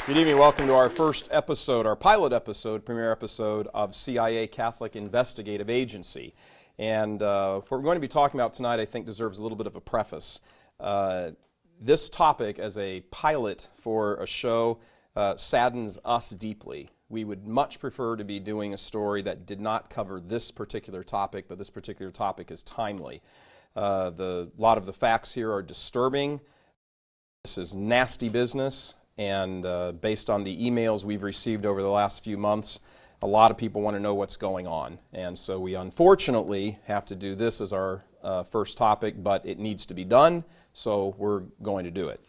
Good evening. Welcome to our first episode, our pilot episode, premiere episode of CIA Catholic Investigative Agency. And what we're going to be talking about tonight, I think, deserves a little bit of a preface. This topic, as a pilot for a show, saddens us deeply. We would much prefer to be doing a story that did not cover this particular topic, but this particular topic is timely. A lot of the facts here are disturbing. This is nasty business. And based on the emails we've received over the last few months, a lot of people want to know what's going on. And so we unfortunately have to do this as our first topic, but it needs to be done, so we're going to do it.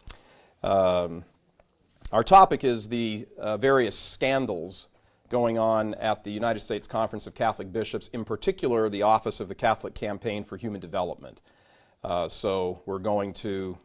Our topic is the various scandals going on at the United States Conference of Catholic Bishops, in particular the Office of the Catholic Campaign for Human Development. So we're going to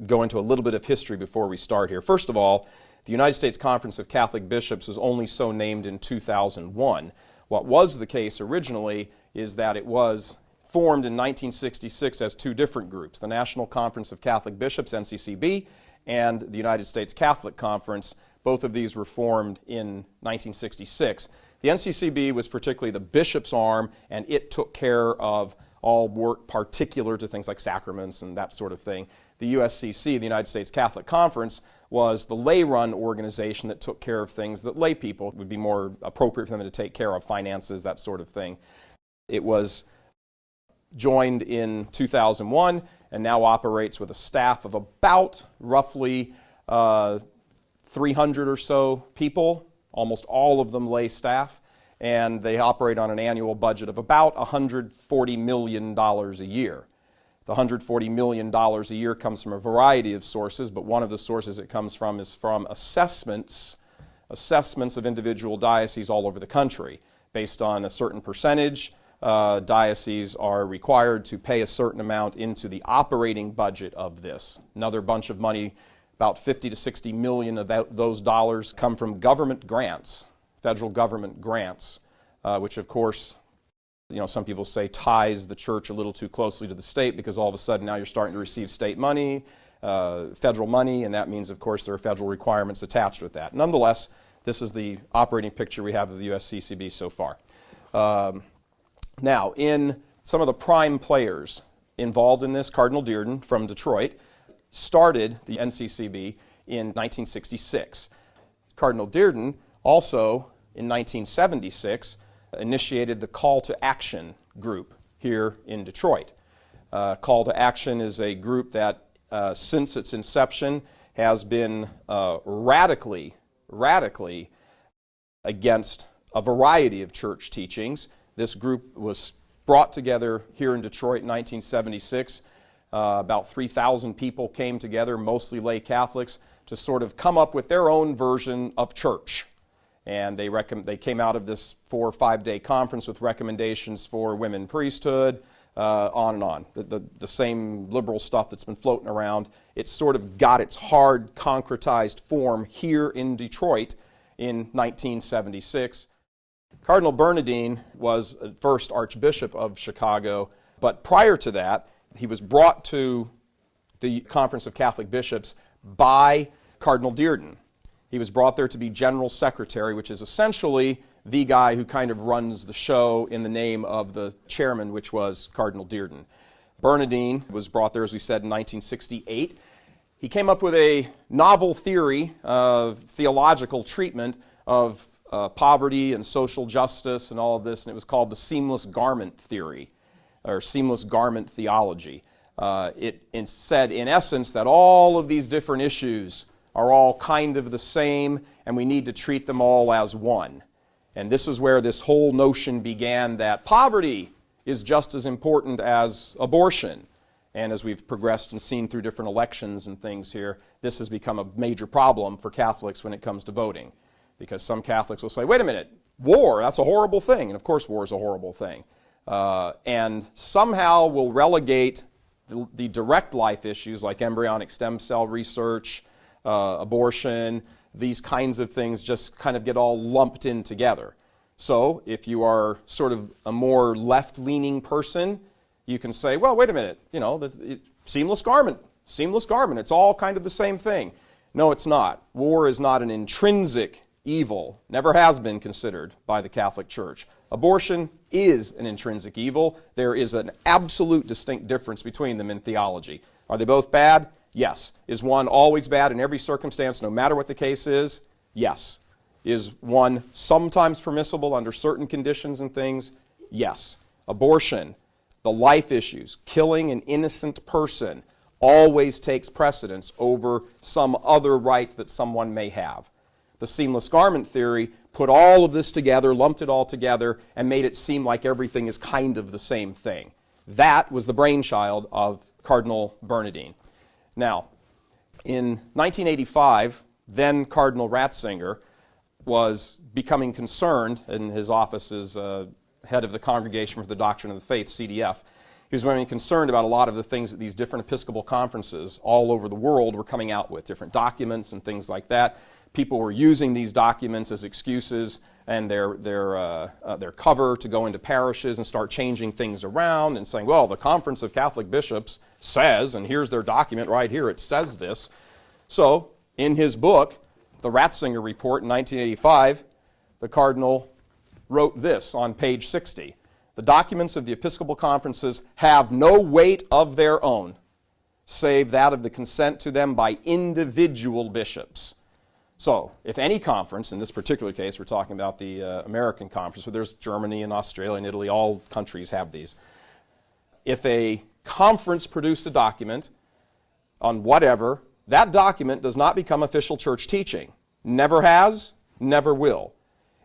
go into a little bit of history before we start here. First of all, the United States Conference of Catholic Bishops was only so named in 2001. What was the case originally is that it was formed in 1966 as two different groups, the National Conference of Catholic Bishops, NCCB, and the United States Catholic Conference. Both of these were formed in 1966. The NCCB was particularly the bishop's arm, and it took care of all work particular to things like sacraments and that sort of thing. The USCCB, the United States Catholic Conference, was the lay-run organization that took care of things that lay people would be more appropriate for them to take care of, finances, that sort of thing. It was joined in 2001 and now operates with a staff of about roughly 300 or so people, almost all of them lay staff, and they operate on an annual budget of about $140 million a year. The $140 million a year comes from a variety of sources, but one of the sources it comes from is from assessments of individual dioceses all over the country. Based on a certain percentage, dioceses are required to pay a certain amount into the operating budget of this. Another bunch of money, about 50 to 60 million of those dollars come from government grants, federal government grants, which of course, some people say ties the church a little too closely to the state, because all of a sudden now you're starting to receive state money, federal money, and that means, of course, there are federal requirements attached with that. Nonetheless, this is the operating picture we have of the USCCB so far. Now, in some of the prime players involved in this, Cardinal Dearden from Detroit started the NCCB in 1966. Cardinal Dearden also, in 1976, initiated the Call to Action group here in Detroit. Call to Action is a group that, since its inception, has been radically against a variety of church teachings. This group was brought together here in Detroit in 1976. About 3,000 people came together, mostly lay Catholics, to sort of come up with their own version of church. And they came out of this 4 or 5 day conference with recommendations for women priesthood, on and on. The same liberal stuff that's been floating around. It sort of got its hard, concretized form here in Detroit in 1976. Cardinal Bernardine was first Archbishop of Chicago, but prior to that, he was brought to the Conference of Catholic Bishops by Cardinal Dearden. He was brought there to be General Secretary, which is essentially the guy who kind of runs the show in the name of the chairman, which was Cardinal Dearden. Bernardine was brought there, as we said, in 1968. He came up with a novel theory of theological treatment of poverty and social justice and all of this, and it was called the seamless garment theory, or seamless garment theology. It said, in essence, that all of these different issues are all kind of the same, and we need to treat them all as one. And this is where this whole notion began, that poverty is just as important as abortion. And as we've progressed and seen through different elections and things here, this has become a major problem for Catholics when it comes to voting. Because some Catholics will say, wait a minute, war, that's a horrible thing. And of course war is a horrible thing. And somehow will relegate the direct life issues like embryonic stem cell research, abortion, these kinds of things just kind of get all lumped in together. So if you are sort of a more left-leaning person, you can say, well, wait a minute, seamless garment, it's all kind of the same thing. No, it's not. War is not an intrinsic evil, never has been considered by the Catholic Church. Abortion is an intrinsic evil. There is an absolute distinct difference between them in theology. Are they both bad? Yes. Is one always bad in every circumstance, no matter what the case is? Yes. Is one sometimes permissible under certain conditions and things? Yes. Abortion, the life issues, killing an innocent person, always takes precedence over some other right that someone may have. The seamless garment theory put all of this together, lumped it all together, and made it seem like everything is kind of the same thing. That was the brainchild of Cardinal Bernardin. Now, in 1985, then Cardinal Ratzinger was becoming concerned in his office as head of the Congregation for the Doctrine of the Faith, CDF. He was becoming concerned about a lot of the things that these different Episcopal conferences all over the world were coming out with, different documents and things like that. People were using these documents as excuses and their cover to go into parishes and start changing things around and saying, well, the Conference of Catholic Bishops says, and here's their document right here, it says this. So, in his book, the Ratzinger Report in 1985, the Cardinal wrote this on page 60. The documents of the Episcopal conferences have no weight of their own, save that of the consent to them by individual bishops. So, if any conference, in this particular case, we're talking about the American conference, but there's Germany and Australia and Italy, all countries have these. If a conference produced a document on whatever, that document does not become official church teaching. Never has, never will.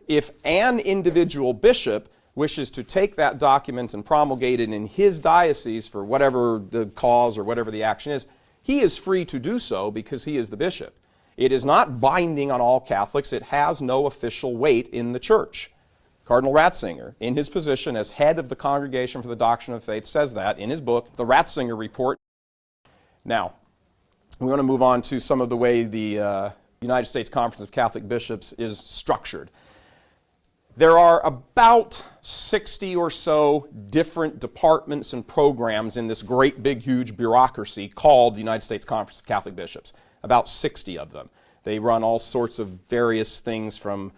If an individual bishop wishes to take that document and promulgate it in his diocese for whatever the cause or whatever the action is, he is free to do so because he is the bishop. It is not binding on all Catholics. It has no official weight in the church. Cardinal Ratzinger, in his position as head of the Congregation for the Doctrine of Faith, says that in his book, the Ratzinger Report. Now, we want to move on to some of the way the United States Conference of Catholic Bishops is structured. There are about 60 or so different departments and programs in this great big huge bureaucracy called the United States Conference of Catholic Bishops. About 60 of them. They run all sorts of various things from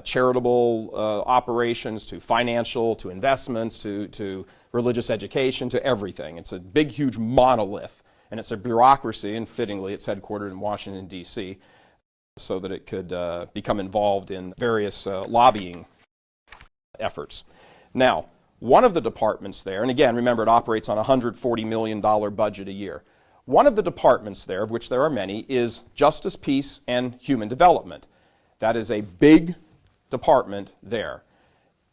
charitable operations to financial to investments to religious education to everything. It's a big huge monolith, and it's a bureaucracy, and fittingly it's headquartered in Washington, D.C., so that it could become involved in various lobbying efforts. Now, one of the departments there, and again, remember it operates on a $140 million budget a year. One of the departments there, of which there are many, is Justice, Peace, and Human Development. That is a big department there.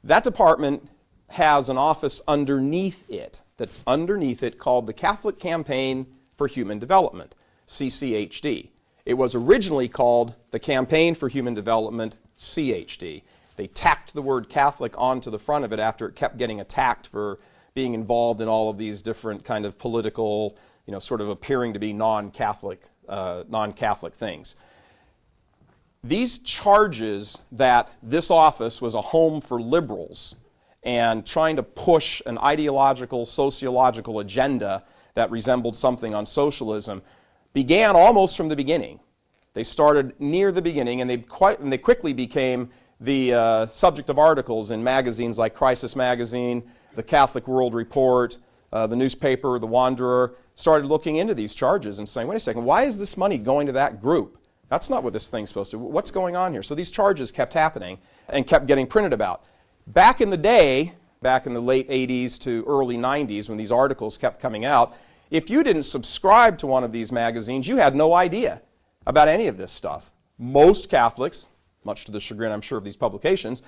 That department has an office underneath it, that's underneath it, called the Catholic Campaign for Human Development, CCHD. It was originally called the Campaign for Human Development, CHD. They tacked the word Catholic onto the front of it after it kept getting attacked for being involved in all of these different kind of political, sort of appearing to be non-Catholic things. These charges that this office was a home for liberals and trying to push an ideological, sociological agenda that resembled something on socialism began almost from the beginning. They started near the beginning, and they quickly became the subject of articles in magazines like Crisis Magazine, the Catholic World Report, the newspaper, The Wanderer, started looking into these charges and saying, wait a second, why is this money going to that group? That's not what this thing's supposed to do. What's going on here? So these charges kept happening and kept getting printed about. Back in the day, back in the late 80s to early 90s, when these articles kept coming out, if you didn't subscribe to one of these magazines, you had no idea about any of this stuff. Most Catholics, much to the chagrin, I'm sure, of these publications,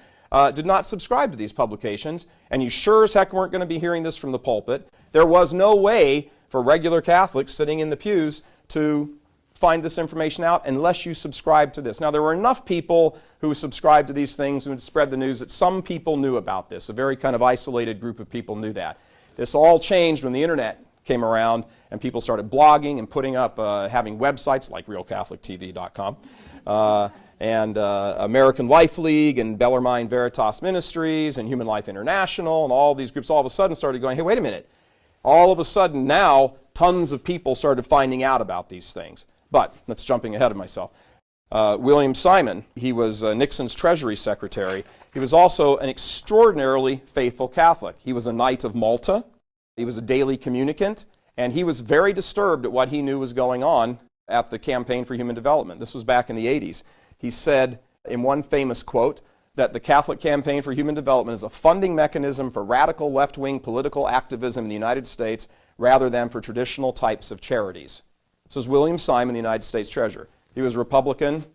did not subscribe to these publications, and you sure as heck weren't going to be hearing this from the pulpit. There was no way for regular Catholics sitting in the pews to find this information out unless you subscribed to this. Now, there were enough people who subscribed to these things and would spread the news that some people knew about this. A very kind of isolated group of people knew that. This all changed when the internet came around and people started blogging and putting up, having websites like realcatholictv.com, and American Life League and Bellarmine Veritas Ministries and Human Life International, and all these groups all of a sudden started going, hey, wait a minute. All of a sudden now, tons of people started finding out about these things. But that's jumping ahead of myself. William Simon, he was Nixon's Treasury Secretary. He was also an extraordinarily faithful Catholic. He was a Knight of Malta. He was a daily communicant. And he was very disturbed at what he knew was going on at the Campaign for Human Development. This was back in the 80s. He said in one famous quote that the Catholic Campaign for Human Development is a funding mechanism for radical left-wing political activism in the United States rather than for traditional types of charities. This is William Simon, the United States Treasurer. He was Republican.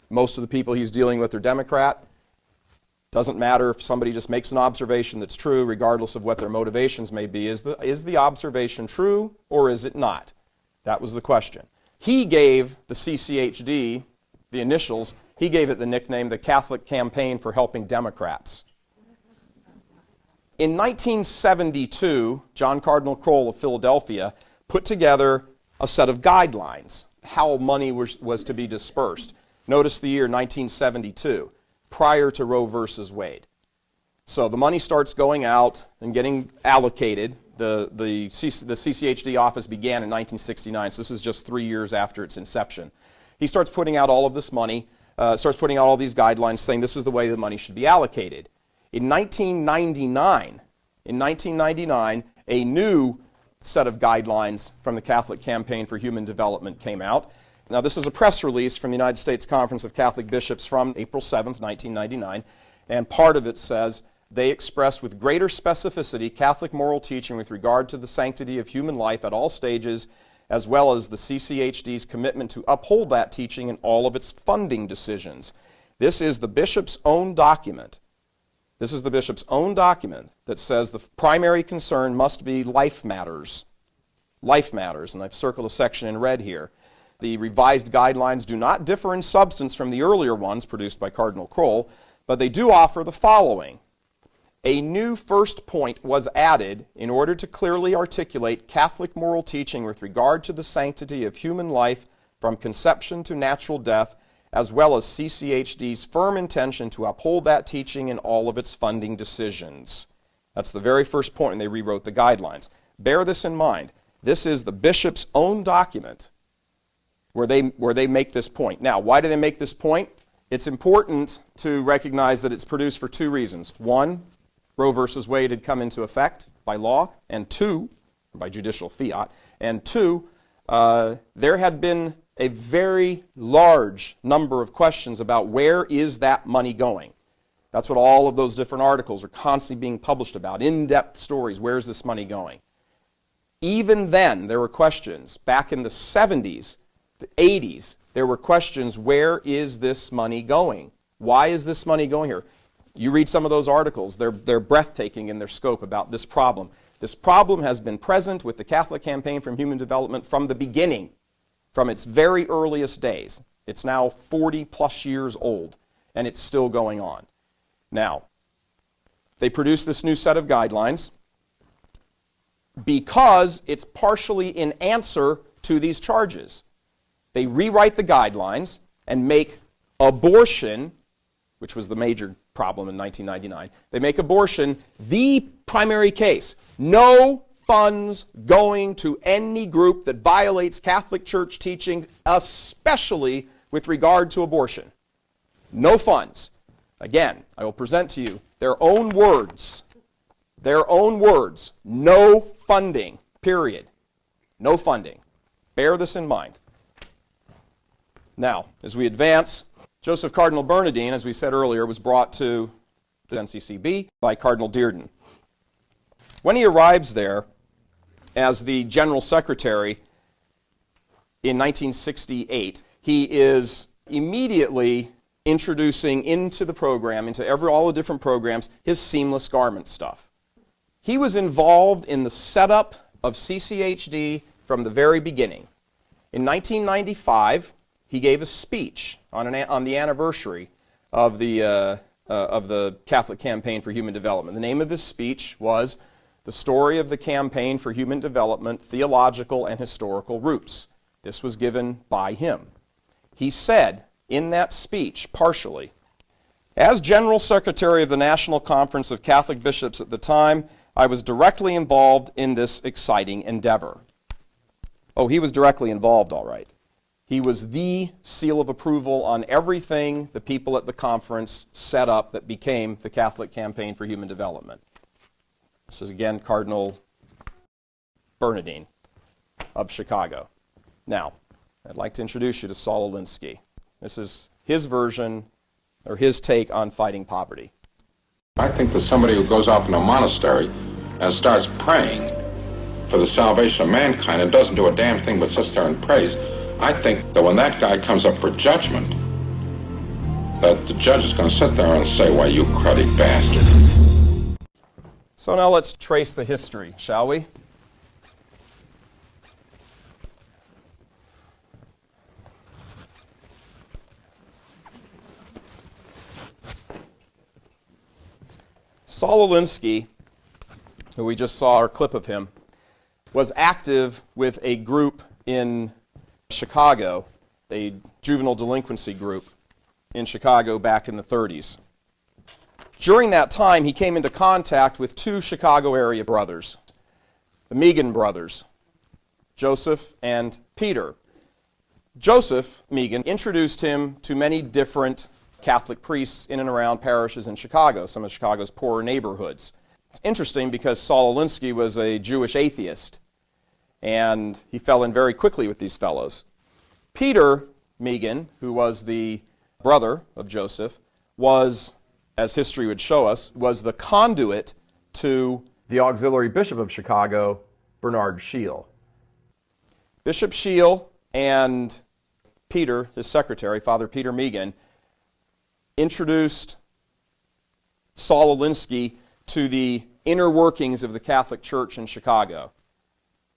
Most of the people he's dealing with are Democrat. Doesn't matter if somebody just makes an observation that's true, regardless of what their motivations may be. Is the observation true or is it not? That was the question. He gave the CCHD, the initials, he gave it the nickname the Catholic Campaign for Helping Democrats. In 1972, John Cardinal Kroll of Philadelphia put together a set of guidelines, how money was to be dispersed. Notice the year 1972. Prior to Roe versus Wade. So the money starts going out and getting allocated. The CCHD office began in 1969, so this is just 3 years after its inception. He starts putting out all of this money, starts putting out all these guidelines saying this is the way the money should be allocated. In 1999, a new set of guidelines from the Catholic Campaign for Human Development came out. Now, this is a press release from the United States Conference of Catholic Bishops from April 7th, 1999, and part of it says, they express with greater specificity Catholic moral teaching with regard to the sanctity of human life at all stages, as well as the CCHD's commitment to uphold that teaching in all of its funding decisions. This is the bishop's own document. This is the bishop's own document that says the primary concern must be life matters. Life matters, and I've circled a section in red here. The revised guidelines do not differ in substance from the earlier ones produced by Cardinal Kroll, but they do offer the following. A new first point was added in order to clearly articulate Catholic moral teaching with regard to the sanctity of human life from conception to natural death, as well as CCHD's firm intention to uphold that teaching in all of its funding decisions. That's the very first point, and they rewrote the guidelines. Bear this in mind. This is the bishop's own document where they make this point. Now, why do they make this point? It's important to recognize that it's produced for two reasons. One, Roe versus Wade had come into effect by law, and two, by judicial fiat, and two, there had been a very large number of questions about where is that money going. That's what all of those different articles are constantly being published about, in-depth stories, where's this money going? Even then, there were questions. Back in the 70s, the 80s, there were questions, where is this money going? Why is this money going here? You read some of those articles, they're breathtaking in their scope about this problem. This problem has been present with the Catholic Campaign for Human Development from the beginning, from its very earliest days. It's now 40 plus years old, and it's still going on. Now, they produced this new set of guidelines because it's partially in answer to these charges. They rewrite the guidelines and make abortion, which was the major problem in 1999, they make abortion the primary case. No funds going to any group that violates Catholic Church teaching, especially with regard to abortion. No funds. Again, I will present to you their own words. Their own words. No funding, period. No funding. Bear this in mind. Now, as we advance, Joseph Cardinal Bernardine, as we said earlier, was brought to the USCCB by Cardinal Dearden. When he arrives there as the General Secretary in 1968, he is immediately introducing into the program, into all the different programs, his seamless garment stuff. He was involved in the setup of CCHD from the very beginning. In 1995, he gave a speech on the anniversary of the Catholic Campaign for Human Development. The name of his speech was The Story of the Campaign for Human Development, Theological and Historical Roots. This was given by him. He said in that speech, partially, as General Secretary of the National Conference of Catholic Bishops at the time, I was directly involved in this exciting endeavor. Oh, he was directly involved, all right. He was the seal of approval on everything the people at the conference set up that became the Catholic Campaign for Human Development. This is again Cardinal Bernardine of Chicago. Now, I'd like to introduce you to Saul Alinsky. This is his version, or his take on fighting poverty. I think that somebody who goes off in a monastery and starts praying for the salvation of mankind and doesn't do a damn thing but sits there and prays, I think that when that guy comes up for judgment, that the judge is going to sit there and say, "Why, you cruddy bastard." So now let's trace the history, shall we? Saul Alinsky, who we just saw our clip of him, was active with a group in Chicago, a juvenile delinquency group in Chicago back in the 30s. During that time, he came into contact with two Chicago area brothers, the Megan brothers, Joseph and Peter. Joseph Megan introduced him to many different Catholic priests in and around parishes in Chicago, some of Chicago's poorer neighborhoods. It's interesting because Saul Alinsky was a Jewish atheist, and he fell in very quickly with these fellows. Peter Megan, who was the brother of Joseph, was, as history would show us, was the conduit to the auxiliary bishop of Chicago, Bernard Shiel. Bishop Shiel and Peter, his secretary, Father Peter Megan, introduced Saul Alinsky to the inner workings of the Catholic Church in Chicago.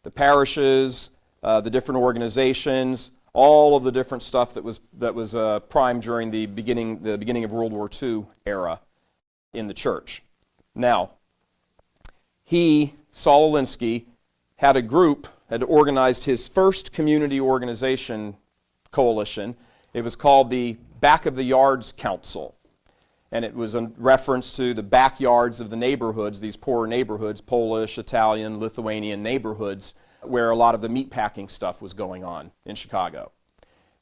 The parishes, the different organizations, all of the different stuff that was prime during the beginning of World War II era in the church. Now, Saul Alinsky, had organized his first community organization coalition. It was called the Back of the Yards Council, and it was in reference to the backyards of the neighborhoods, these poorer neighborhoods, Polish, Italian, Lithuanian neighborhoods, where a lot of the meatpacking stuff was going on in Chicago.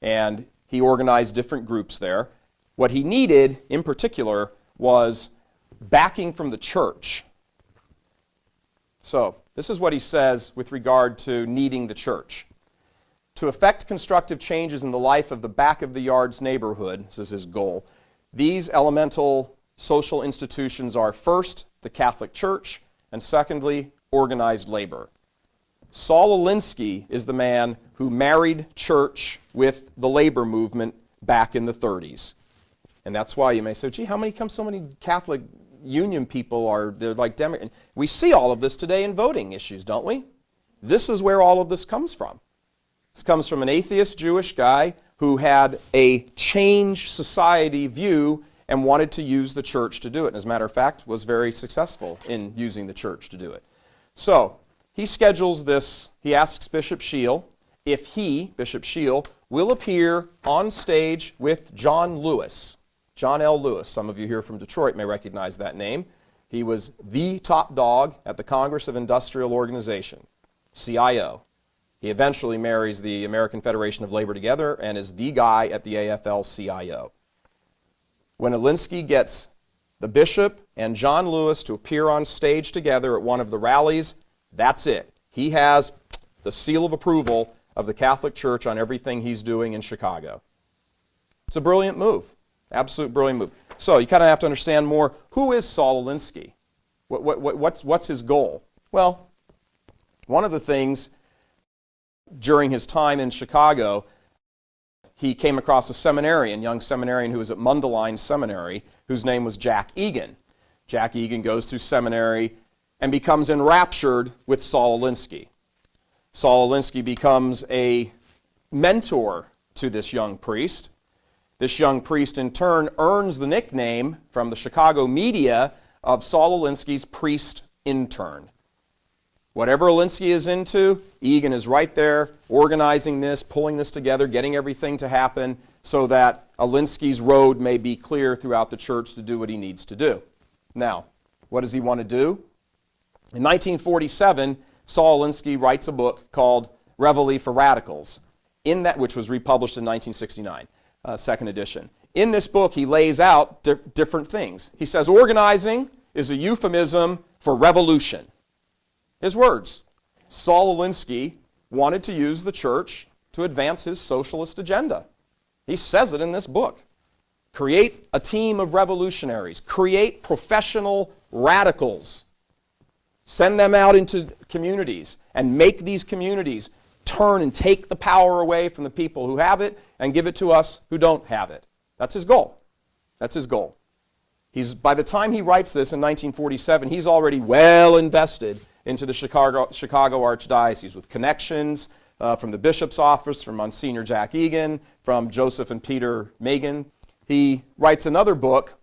And he organized different groups there. What he needed, in particular, was backing from the church. So, this is what he says with regard to needing the church. To effect constructive changes in the life of the back of the yards neighborhood, this is his goal, these elemental social institutions are first, the Catholic Church, and secondly, organized labor. Saul Alinsky is the man who married church with the labor movement back in the 30s. And that's why you may say, gee, how come so many Catholic Union people they're like Democrats? We see all of this today in voting issues, don't we? This is where all of this comes from. This comes from an atheist Jewish guy who had a change society view and wanted to use the church to do it. And as a matter of fact, was very successful in using the church to do it. So, he schedules this. He asks Bishop Shiel if Bishop Shiel, will appear on stage with John Lewis. John L. Lewis. Some of you here from Detroit may recognize that name. He was the top dog at the Congress of Industrial Organization, CIO. He eventually marries the American Federation of Labor Together and is the guy at the AFL-CIO. When Alinsky gets the bishop and John Lewis to appear on stage together at one of the rallies, that's it. He has the seal of approval of the Catholic Church on everything he's doing in Chicago. It's a brilliant move. Absolute brilliant move. So you kind of have to understand more, who is Saul Alinsky? What's his goal? Well, one of the things during his time in Chicago, he came across a young seminarian who was at Mundelein Seminary, whose name was Jack Egan. Jack Egan goes through seminary and becomes enraptured with Saul Alinsky. Saul Alinsky becomes a mentor to this young priest. This young priest, in turn, earns the nickname from the Chicago media of Saul Alinsky's priest intern. Whatever Alinsky is into, Egan is right there organizing this, pulling this together, getting everything to happen so that Alinsky's road may be clear throughout the church to do what he needs to do. Now, what does he want to do? In 1947, Saul Alinsky writes a book called Reveille for Radicals. which was republished in 1969, second edition. In this book, he lays out different things. He says organizing is a euphemism for revolution. His words. Saul Alinsky wanted to use the church to advance his socialist agenda. He says it in this book. Create a team of revolutionaries. Create professional radicals. Send them out into communities and make these communities turn and take the power away from the people who have it and give it to us who don't have it. That's his goal. That's his goal. By the time he writes this in 1947, he's already well invested into the Chicago Archdiocese with connections from the bishop's office, from Monsignor Jack Egan, from Joseph and Peter Magan. He writes another book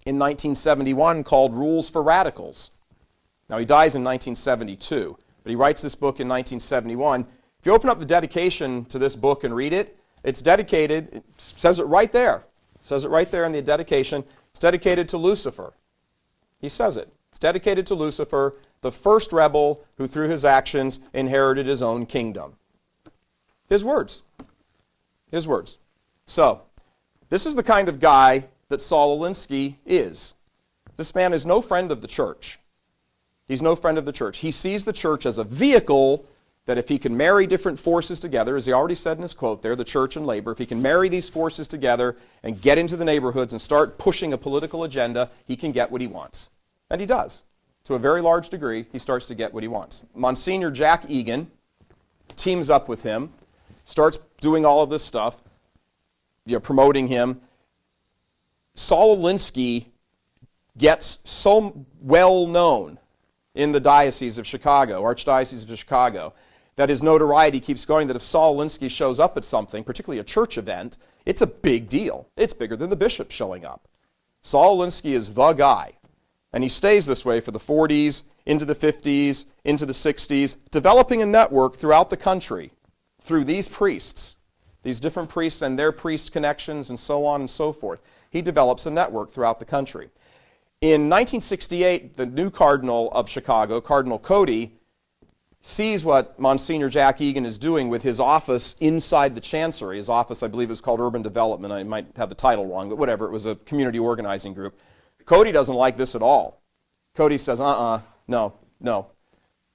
in 1971 called Rules for Radicals. Now, he dies in 1972, but he writes this book in 1971. If you open up the dedication to this book and read it, it's dedicated, it says it right there. It says it right there in the dedication. It's dedicated to Lucifer. He says it. It's dedicated to Lucifer, the first rebel who through his actions inherited his own kingdom. His words. His words. So, this is the kind of guy that Saul Alinsky is. This man is no friend of the church. He's no friend of the church. He sees the church as a vehicle that if he can marry different forces together, as he already said in his quote there, the church and labor, if he can marry these forces together and get into the neighborhoods and start pushing a political agenda, he can get what he wants. And he does. To a very large degree, he starts to get what he wants. Monsignor Jack Egan teams up with him, starts doing all of this stuff, promoting him. Saul Alinsky gets so well known in the Diocese of Chicago, Archdiocese of Chicago, that his notoriety keeps going, that if Saul Alinsky shows up at something, particularly a church event, it's a big deal. It's bigger than the bishop showing up. Saul Alinsky is the guy. And he stays this way for the 40s, into the 50s, into the 60s, developing a network throughout the country through these priests, these different priests and their priest connections and so on and so forth. He develops a network throughout the country. In 1968, the new cardinal of Chicago, Cardinal Cody, sees what Monsignor Jack Egan is doing with his office inside the chancery. His office, I believe, is called Urban Development. I might have the title wrong, but whatever. It was a community organizing group. Cody doesn't like this at all. Cody says, no.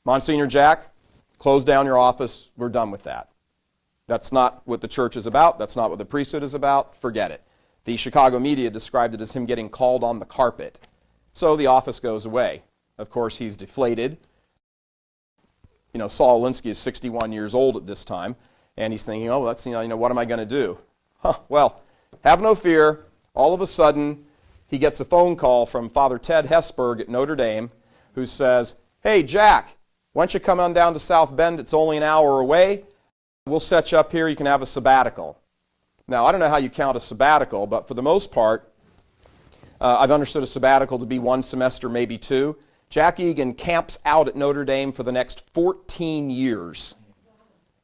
Monsignor Jack, close down your office. We're done with that. That's not what the church is about. That's not what the priesthood is about. Forget it. The Chicago media described it as him getting called on the carpet. So the office goes away. Of course, he's deflated. Saul Alinsky is 61 years old at this time, and he's thinking, what am I going to do? Well, have no fear. All of a sudden, he gets a phone call from Father Ted Hesburgh at Notre Dame, who says, hey, Jack, why don't you come on down to South Bend? It's only an hour away. We'll set you up here. You can have a sabbatical. Now, I don't know how you count a sabbatical, but for the most part, I've understood a sabbatical to be 1 semester, maybe 2. Jack Egan camps out at Notre Dame for the next 14 years.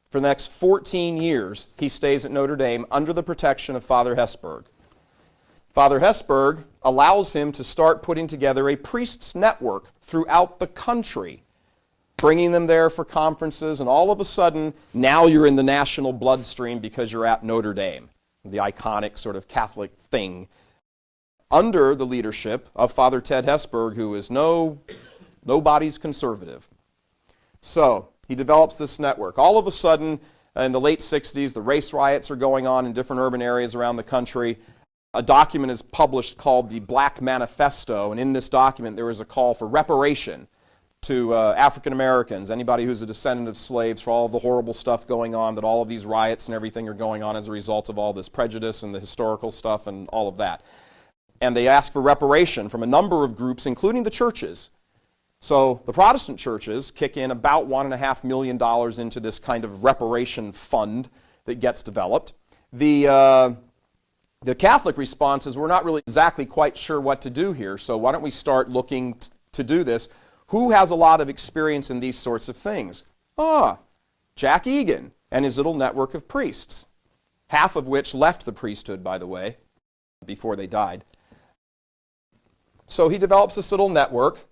For the next 14 years, he stays at Notre Dame under the protection of Father Hesburgh. Father Hesburgh allows him to start putting together a priest's network throughout the country, bringing them there for conferences, and all of a sudden, now you're in the national bloodstream because you're at Notre Dame, the iconic sort of Catholic thing, under the leadership of Father Ted Hesburgh, who is nobody's conservative. So he develops this network. All of a sudden, in the late 60s, the race riots are going on in different urban areas around the country. A document is published called the Black Manifesto, and in this document there is a call for reparation to African Americans, anybody who's a descendant of slaves, for all of the horrible stuff going on, that all of these riots and everything are going on as a result of all this prejudice and the historical stuff and all of that. And they ask for reparation from a number of groups, including the churches. So the Protestant churches kick in about $1.5 million into this kind of reparation fund that gets developed. The Catholic response is, we're not really exactly quite sure what to do here, so why don't we start looking to do this? Who has a lot of experience in these sorts of things? Jack Egan and his little network of priests, half of which left the priesthood, by the way, before they died. So he develops this little network.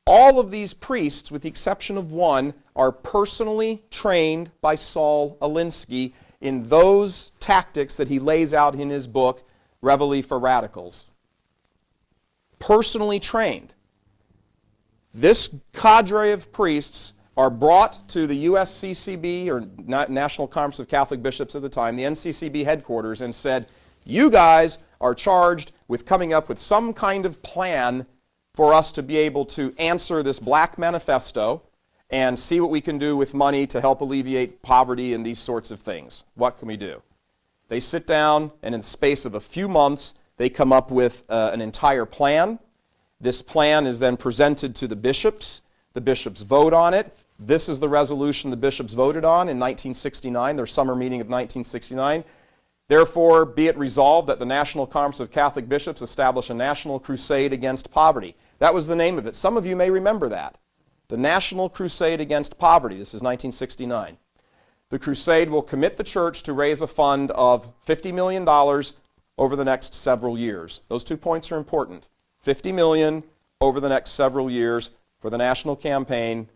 All of these priests, with the exception of one, are personally trained by Saul Alinsky in those tactics that he lays out in his book, Reveille for Radicals. Personally trained. This cadre of priests are brought to the USCCB, or National Conference of Catholic Bishops at the time, the NCCB headquarters, and said, you guys are charged with coming up with some kind of plan for us to be able to answer this black manifesto and see what we can do with money to help alleviate poverty and these sorts of things. What can we do? They sit down, and in the space of a few months, they come up with an entire plan. This plan is then presented to the bishops. The bishops vote on it. This is the resolution the bishops voted on in 1969, their summer meeting of 1969. Therefore, be it resolved that the National Conference of Catholic Bishops establish a national crusade against poverty. That was the name of it. Some of you may remember that. The National Crusade Against Poverty. This is 1969. The crusade will commit the church to raise a fund of $50 million over the next several years. Those 2 points are important. $50 million over the next several years for the national campaign,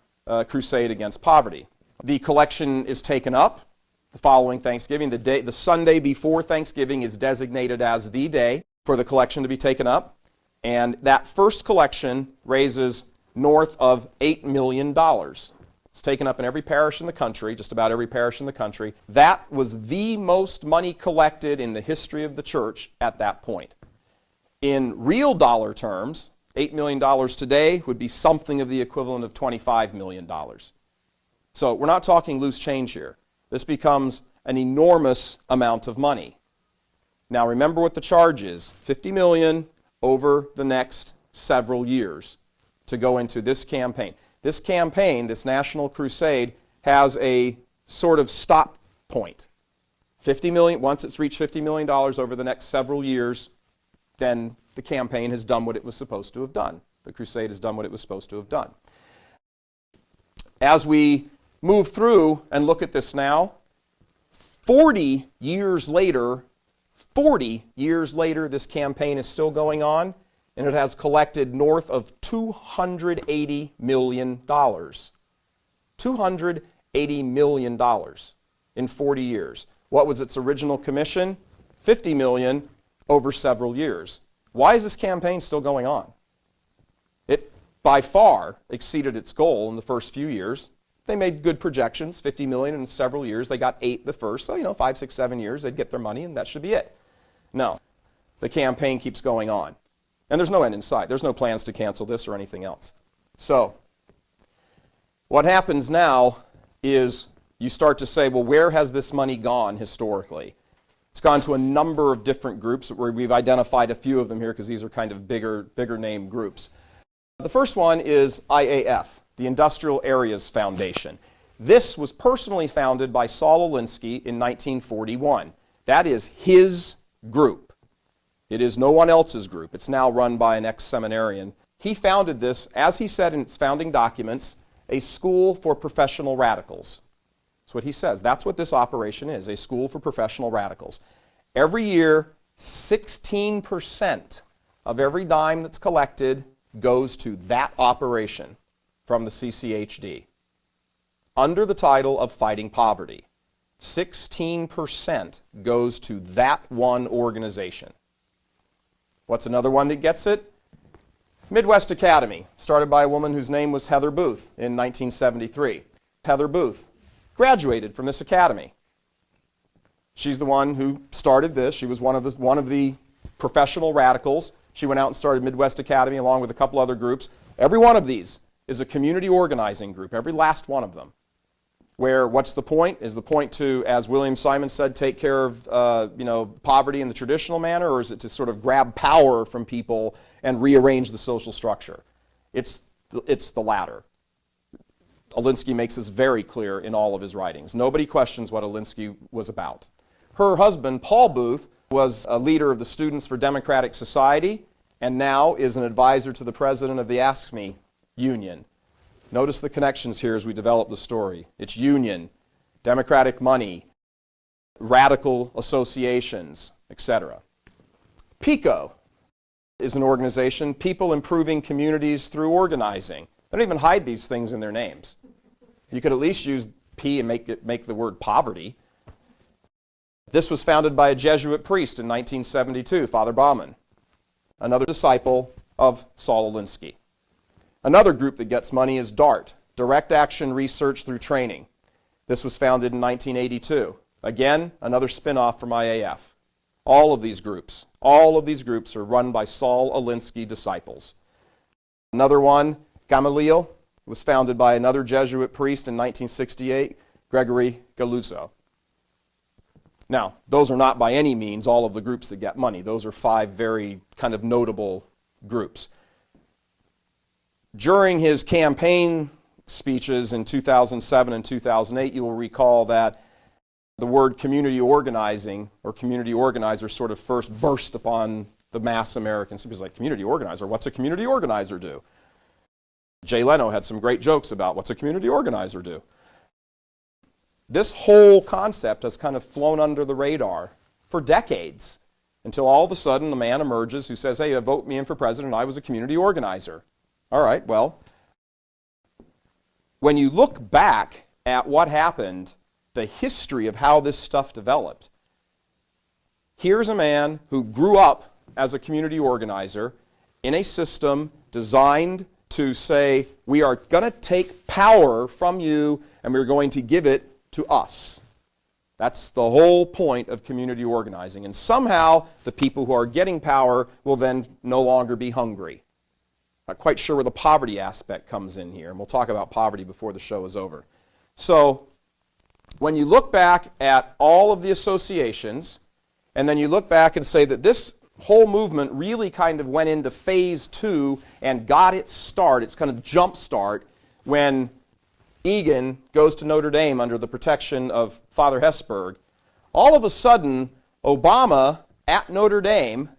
Crusade Against Poverty. The collection is taken up the following Thanksgiving. The Sunday before Thanksgiving is designated as the day for the collection to be taken up. And that first collection raises north of $8 million. It's taken up in every parish in the country, just about every parish in the country. That was the most money collected in the history of the church at that point. In real dollar terms, $8 million today would be something of the equivalent of $25 million. So we're not talking loose change here. This becomes an enormous amount of money. Now remember what the charge is, $50 million over the next several years to go into this campaign. This campaign, this national crusade, has a sort of stop point. $50 million, once it's reached $50 million over the next several years, then the campaign has done what it was supposed to have done. The crusade has done what it was supposed to have done. As we move through and look at this now, 40 years later, this campaign is still going on, and it has collected north of $280 million. $280 million in 40 years. What was its original commission? $50 million over several years. Why is this campaign still going on? It by far exceeded its goal in the first few years. They made good projections, $50 million in several years. They got 8 the first, so 5, 6, 7 years, they'd get their money, and that should be it. No, the campaign keeps going on. And there's no end in sight. There's no plans to cancel this or anything else. So, what happens now is you start to say, well, where has this money gone historically? It's gone to a number of different groups. We've identified a few of them here because these are kind of bigger name groups. The first one is IAF, the Industrial Areas Foundation. This was personally founded by Saul Alinsky in 1941. That is his group. It is no one else's group. It's now run by an ex-seminarian. He founded this, as he said in its founding documents, a school for professional radicals. That's what he says. That's what this operation is, a school for professional radicals. Every year, 16% of every dime that's collected goes to that operation from the CCHD under the title of Fighting Poverty. 16% goes to that one organization. What's another one that gets it? Midwest Academy, started by a woman whose name was Heather Booth in 1973. Heather Booth graduated from this academy. She's the one who started this. She was one of the professional radicals. She went out and started Midwest Academy along with a couple other groups. Every one of these is a community organizing group, every last one of them. Where, what's the point? Is the point to, as William Simon said, take care of poverty in the traditional manner, or is it to sort of grab power from people and rearrange the social structure? It's the latter. Alinsky makes this very clear in all of his writings. Nobody questions what Alinsky was about. Her husband, Paul Booth, was a leader of the Students for Democratic Society and now is an advisor to the president of the Ask Me Union. Notice the connections here as we develop the story. It's union, democratic money, radical associations, etc. PICO is an organization, People Improving Communities Through Organizing. They don't even hide these things in their names. You could at least use P and make the word poverty. This was founded by a Jesuit priest in 1972, Father Baumann, another disciple of Saul Alinsky. Another group that gets money is DART, Direct Action Research Through Training. This was founded in 1982. Again, another spin-off from IAF. All of these groups are run by Saul Alinsky disciples. Another one, Gamaliel, was founded by another Jesuit priest in 1968, Gregory Galuzzo. Now, those are not by any means all of the groups that get money. Those are 5 very kind of notable groups. During his campaign speeches in 2007 and 2008, you will recall that the word community organizing or community organizer sort of first burst upon the mass Americans. He was like, community organizer? What's a community organizer do? Jay Leno had some great jokes about what's a community organizer do. This whole concept has kind of flown under the radar for decades until all of a sudden a man emerges who says, hey, vote me in for president, I was a community organizer. All right, well, when you look back at what happened, the history of how this stuff developed, here's a man who grew up as a community organizer in a system designed to say, we are going to take power from you and we're going to give it to us. That's the whole point of community organizing. And somehow the people who are getting power will then no longer be hungry. Not quite sure where the poverty aspect comes in here, and we'll talk about poverty before the show is over. So, when you look back at all of the associations, and then you look back and say that this whole movement really kind of went into phase 2 and got its start, its kind of jump start, when Egan goes to Notre Dame under the protection of Father Hesburgh, all of a sudden, Obama at Notre Dame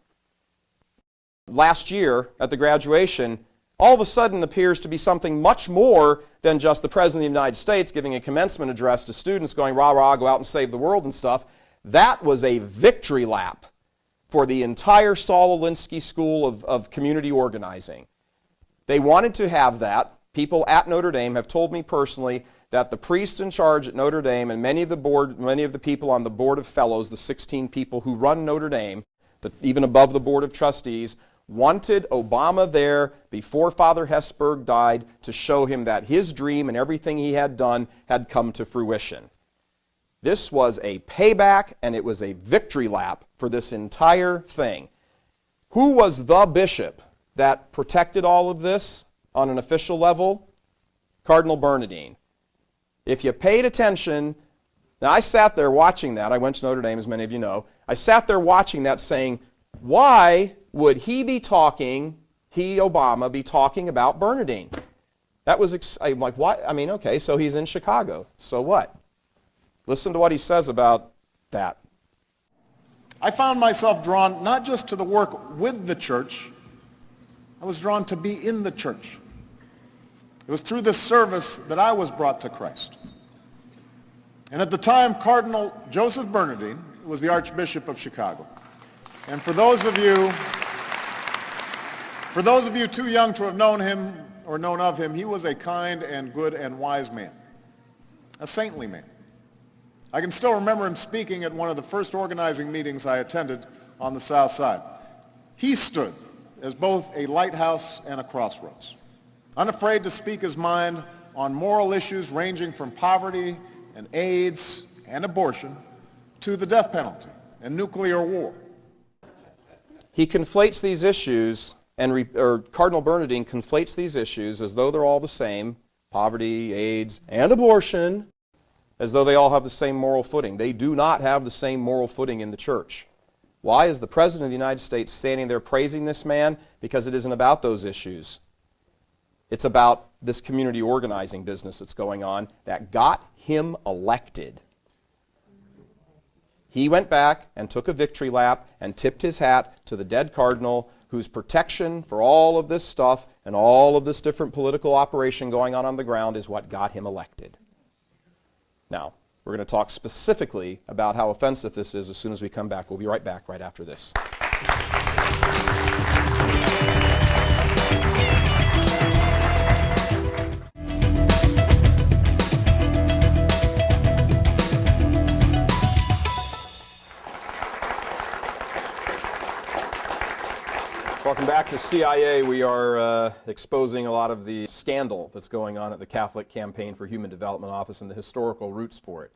last year at the graduation all of a sudden appears to be something much more than just the President of the United States giving a commencement address to students going, rah, rah, go out and save the world and stuff. That was a victory lap for the entire Saul Alinsky school of community organizing. They wanted to have that. People at Notre Dame have told me personally that the priests in charge at Notre Dame and many of the people on the board of fellows, the 16 people who run Notre Dame, even above the board of trustees, wanted Obama there before Father Hesburgh died to show him that his dream and everything he had done had come to fruition. This was a payback and it was a victory lap for this entire thing. Who was the bishop that protected all of this on an official level? Cardinal Bernardine. If you paid attention, now I sat there watching that. I went to Notre Dame, as many of you know. I sat there watching that saying, why would he, Obama, be talking about Bernardine? That was, I'm like, what? I mean, okay, so he's in Chicago. So what? Listen to what he says about that. I found myself drawn not just to the work with the church, I was drawn to be in the church. It was through this service that I was brought to Christ. And at the time, Cardinal Joseph Bernardine was the Archbishop of Chicago. And for those of you too young to have known him or known of him, he was a kind and good and wise man, a saintly man. I can still remember him speaking at one of the first organizing meetings I attended on the South Side. He stood as both a lighthouse and a crossroads, unafraid to speak his mind on moral issues ranging from poverty and AIDS and abortion to the death penalty and nuclear war. He conflates these issues, Cardinal Bernardine conflates these issues as though they're all the same, poverty, AIDS, and abortion, as though they all have the same moral footing. They do not have the same moral footing in the church. Why is the President of the United States standing there praising this man? Because it isn't about those issues. It's about this community organizing business that's going on that got him elected. He went back and took a victory lap and tipped his hat to the dead cardinal whose protection for all of this stuff and all of this different political operation going on the ground is what got him elected. Now, we're going to talk specifically about how offensive this is as soon as we come back. We'll be right back right after this. back to CIA, we are exposing a lot of the scandal that's going on at the Catholic Campaign for Human Development Office and the historical roots for it.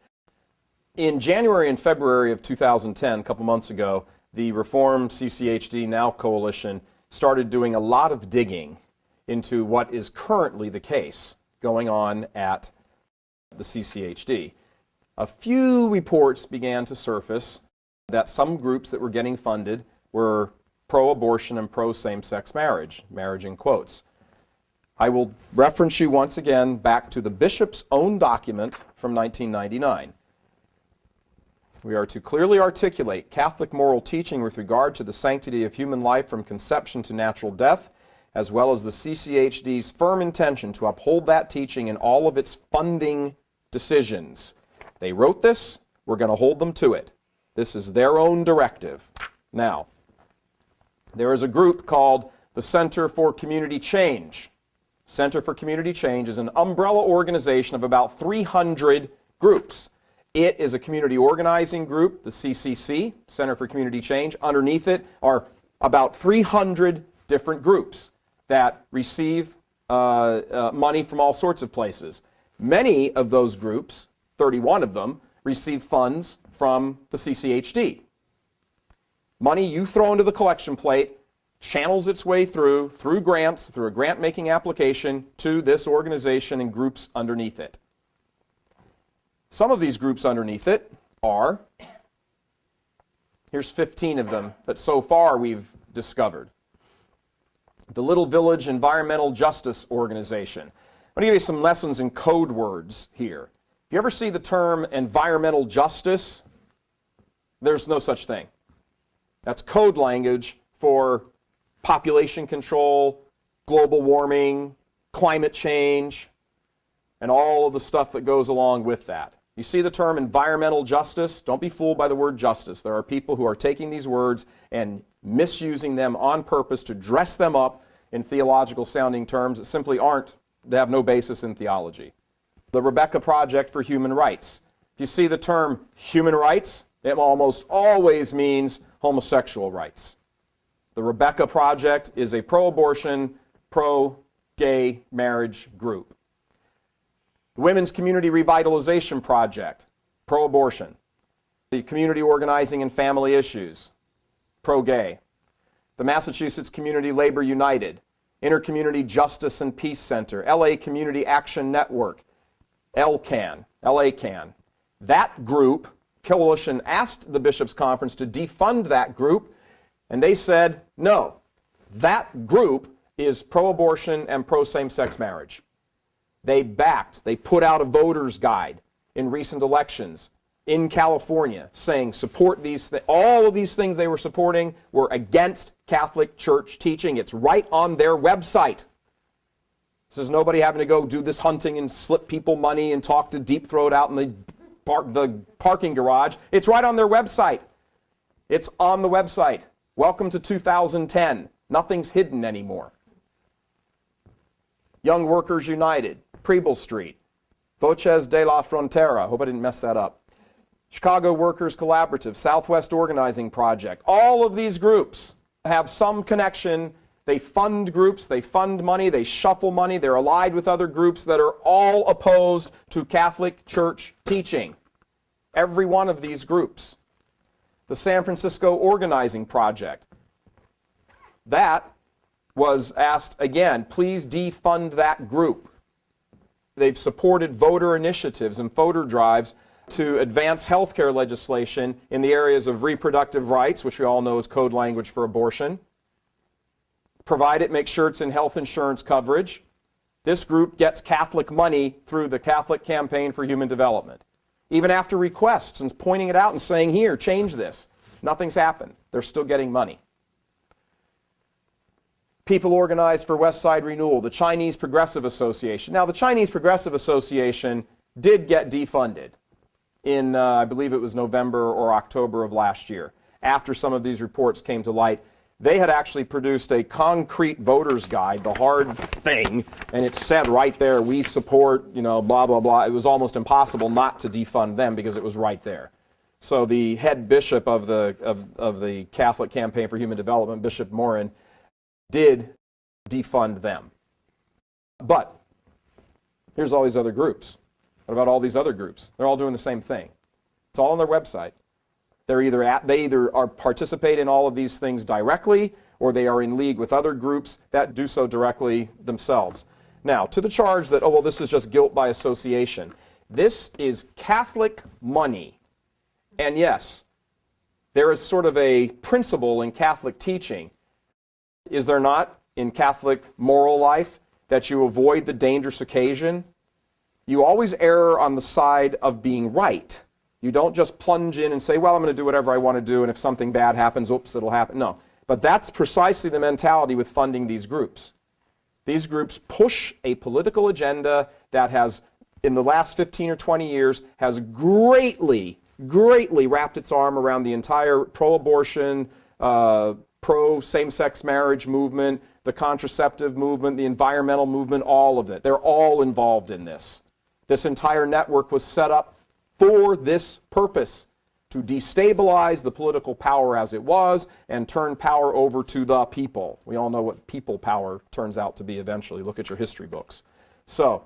In January and February of 2010, a couple months ago, the Reformed CCHD Now Coalition started doing a lot of digging into what is currently the case going on at the CCHD. A few reports began to surface that some groups that were getting funded were pro-abortion and pro-same-sex marriage, marriage in quotes. I will reference you once again back to the bishop's own document from 1999. We are to clearly articulate Catholic moral teaching with regard to the sanctity of human life from conception to natural death, as well as the CCHD's firm intention to uphold that teaching in all of its funding decisions. They wrote this, we're going to hold them to it. This is their own directive. Now, there is a group called the Center for Community Change. Center for Community Change is an umbrella organization of about 300 groups. It is a community organizing group, the CCC, Center for Community Change. Underneath it are about 300 different groups that receive money from all sorts of places. Many of those groups, 31 of them, receive funds from the CCHD. Money you throw into the collection plate channels its way through grants, through a grant-making application to this organization and groups underneath it. Some of these groups underneath it are, here's 15 of them that so far we've discovered. The Little Village Environmental Justice Organization. I'm going to give you some lessons in code words here. If you ever see the term environmental justice, there's no such thing. That's code language for population control, global warming, climate change, and all of the stuff that goes along with that. You see the term environmental justice? Don't be fooled by the word justice. There are people who are taking these words and misusing them on purpose to dress them up in theological sounding terms that simply aren't, they have no basis in theology. The Rebecca Project for Human Rights. If you see the term human rights, it almost always means homosexual rights. The Rebecca Project is a pro-abortion, pro-gay marriage group. The Women's Community Revitalization Project, pro-abortion. The Community Organizing and Family Issues, pro-gay. The Massachusetts Community Labor United, Intercommunity Justice and Peace Center, LA Community Action Network, LCAN. That group, coalition, asked the Bishops' Conference to defund that group, and they said, no, that group is pro-abortion and pro-same-sex marriage. They put out a voter's guide in recent elections in California saying support these all of these things they were supporting were against Catholic Church teaching. It's right on their website. This is nobody having to go do this hunting and slip people money and talk to Deep Throat out in the parking garage. It's right on their website. It's on the website. Welcome to 2010. Nothing's hidden anymore. Young Workers United, Preble Street, Voces de la Frontera, hope I didn't mess that up, Chicago Workers Collaborative, Southwest Organizing Project. All of these groups have some connection. They fund groups, they fund money, they shuffle money, they're allied with other groups that are all opposed to Catholic Church teaching. Every one of these groups. The San Francisco Organizing Project. That was asked, again, please defund that group. They've supported voter initiatives and voter drives to advance health care legislation in the areas of reproductive rights, which we all know is code language for abortion. Provide it, make sure it's in health insurance coverage. This group gets Catholic money through the Catholic Campaign for Human Development. Even after requests and pointing it out and saying, here, change this. Nothing's happened. They're still getting money. People Organized for West Side Renewal, the Chinese Progressive Association. Now, the Chinese Progressive Association did get defunded in, I believe it was November or October of last year, after some of these reports came to light. They had actually produced a concrete voter's guide, the hard thing, and it said right there, we support, blah, blah, blah. It was almost impossible not to defund them because it was right there. So the head bishop of the Catholic Campaign for Human Development, Bishop Morin, did defund them. But here's all these other groups. What about all these other groups? They're all doing the same thing. It's all on their website. They either are participate in all of these things directly, or they are in league with other groups that do so directly themselves. Now, to the charge that, oh, well, this is just guilt by association. This is Catholic money. And yes, there is sort of a principle in Catholic teaching. Is there not, in Catholic moral life, that you avoid the dangerous occasion? You always err on the side of being right. You don't just plunge in and say, well, I'm going to do whatever I want to do, and if something bad happens, oops, it'll happen. No. But that's precisely the mentality with funding these groups. These groups push a political agenda that has, in the last 15 or 20 years, has greatly wrapped its arm around the entire pro-abortion, pro-same-sex marriage movement, the contraceptive movement, the environmental movement, all of it. They're all involved in this. This entire network was set up for this purpose, to destabilize the political power as it was and turn power over to the people. We all know what people power turns out to be eventually. Look at your history books. So,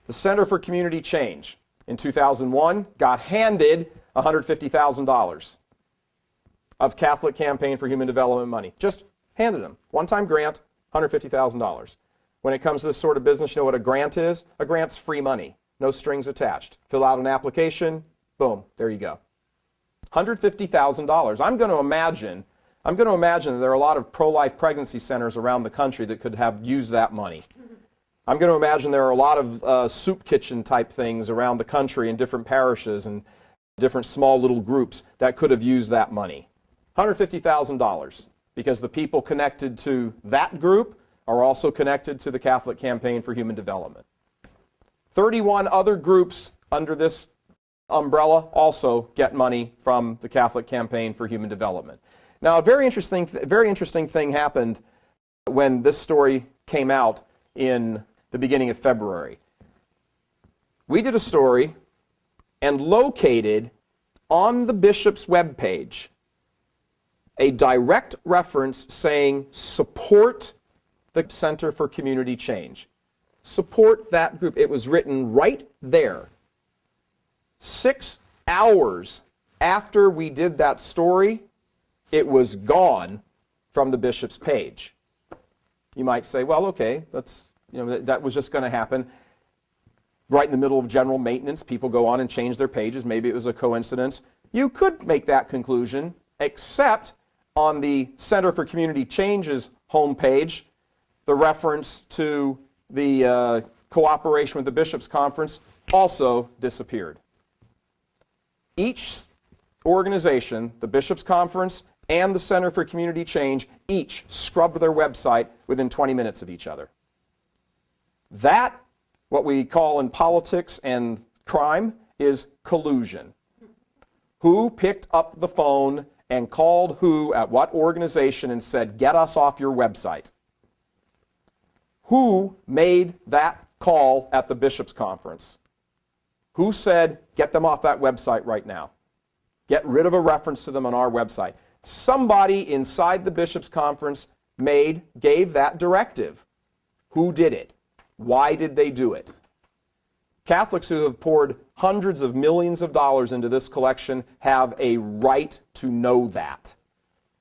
the Center for Community Change in 2001 got handed $150,000 of Catholic Campaign for Human Development money. Just handed them. One-time grant, $150,000. When it comes to this sort of business, you know what a grant is? A grant's free money, no strings attached. Fill out an application, boom, there you go. $150,000. I'm going to imagine that there are a lot of pro-life pregnancy centers around the country that could have used that money. I'm going to imagine there are a lot of soup kitchen type things around the country in different parishes and different small little groups that could have used that money. $150,000, because the people connected to that group are also connected to the Catholic Campaign for Human Development. 31 other groups under this umbrella also get money from the Catholic Campaign for Human Development. Now, a very interesting thing happened when this story came out in the beginning of February. We did a story and located on the bishop's webpage a direct reference saying, support the Center for Community Change. Support that group. It was written right there. 6 hours after we did that story, it was gone from the bishop's page. You might say, well, okay, that was just going to happen. Right in the middle of general maintenance, people go on and change their pages. Maybe it was a coincidence. You could make that conclusion, except on the Center for Community Change's homepage, the reference to the cooperation with the Bishops' Conference also disappeared. Each organization, the Bishops' Conference and the Center for Community Change, each scrubbed their website within 20 minutes of each other. That, what we call in politics and crime, is collusion. Who picked up the phone and called who at what organization and said, get us off your website? Who made that call at the Bishops' Conference? Who said, get them off that website right now? Get rid of a reference to them on our website. Somebody inside the Bishops' Conference gave that directive. Who did it? Why did they do it? Catholics who have poured hundreds of millions of dollars into this collection have a right to know that.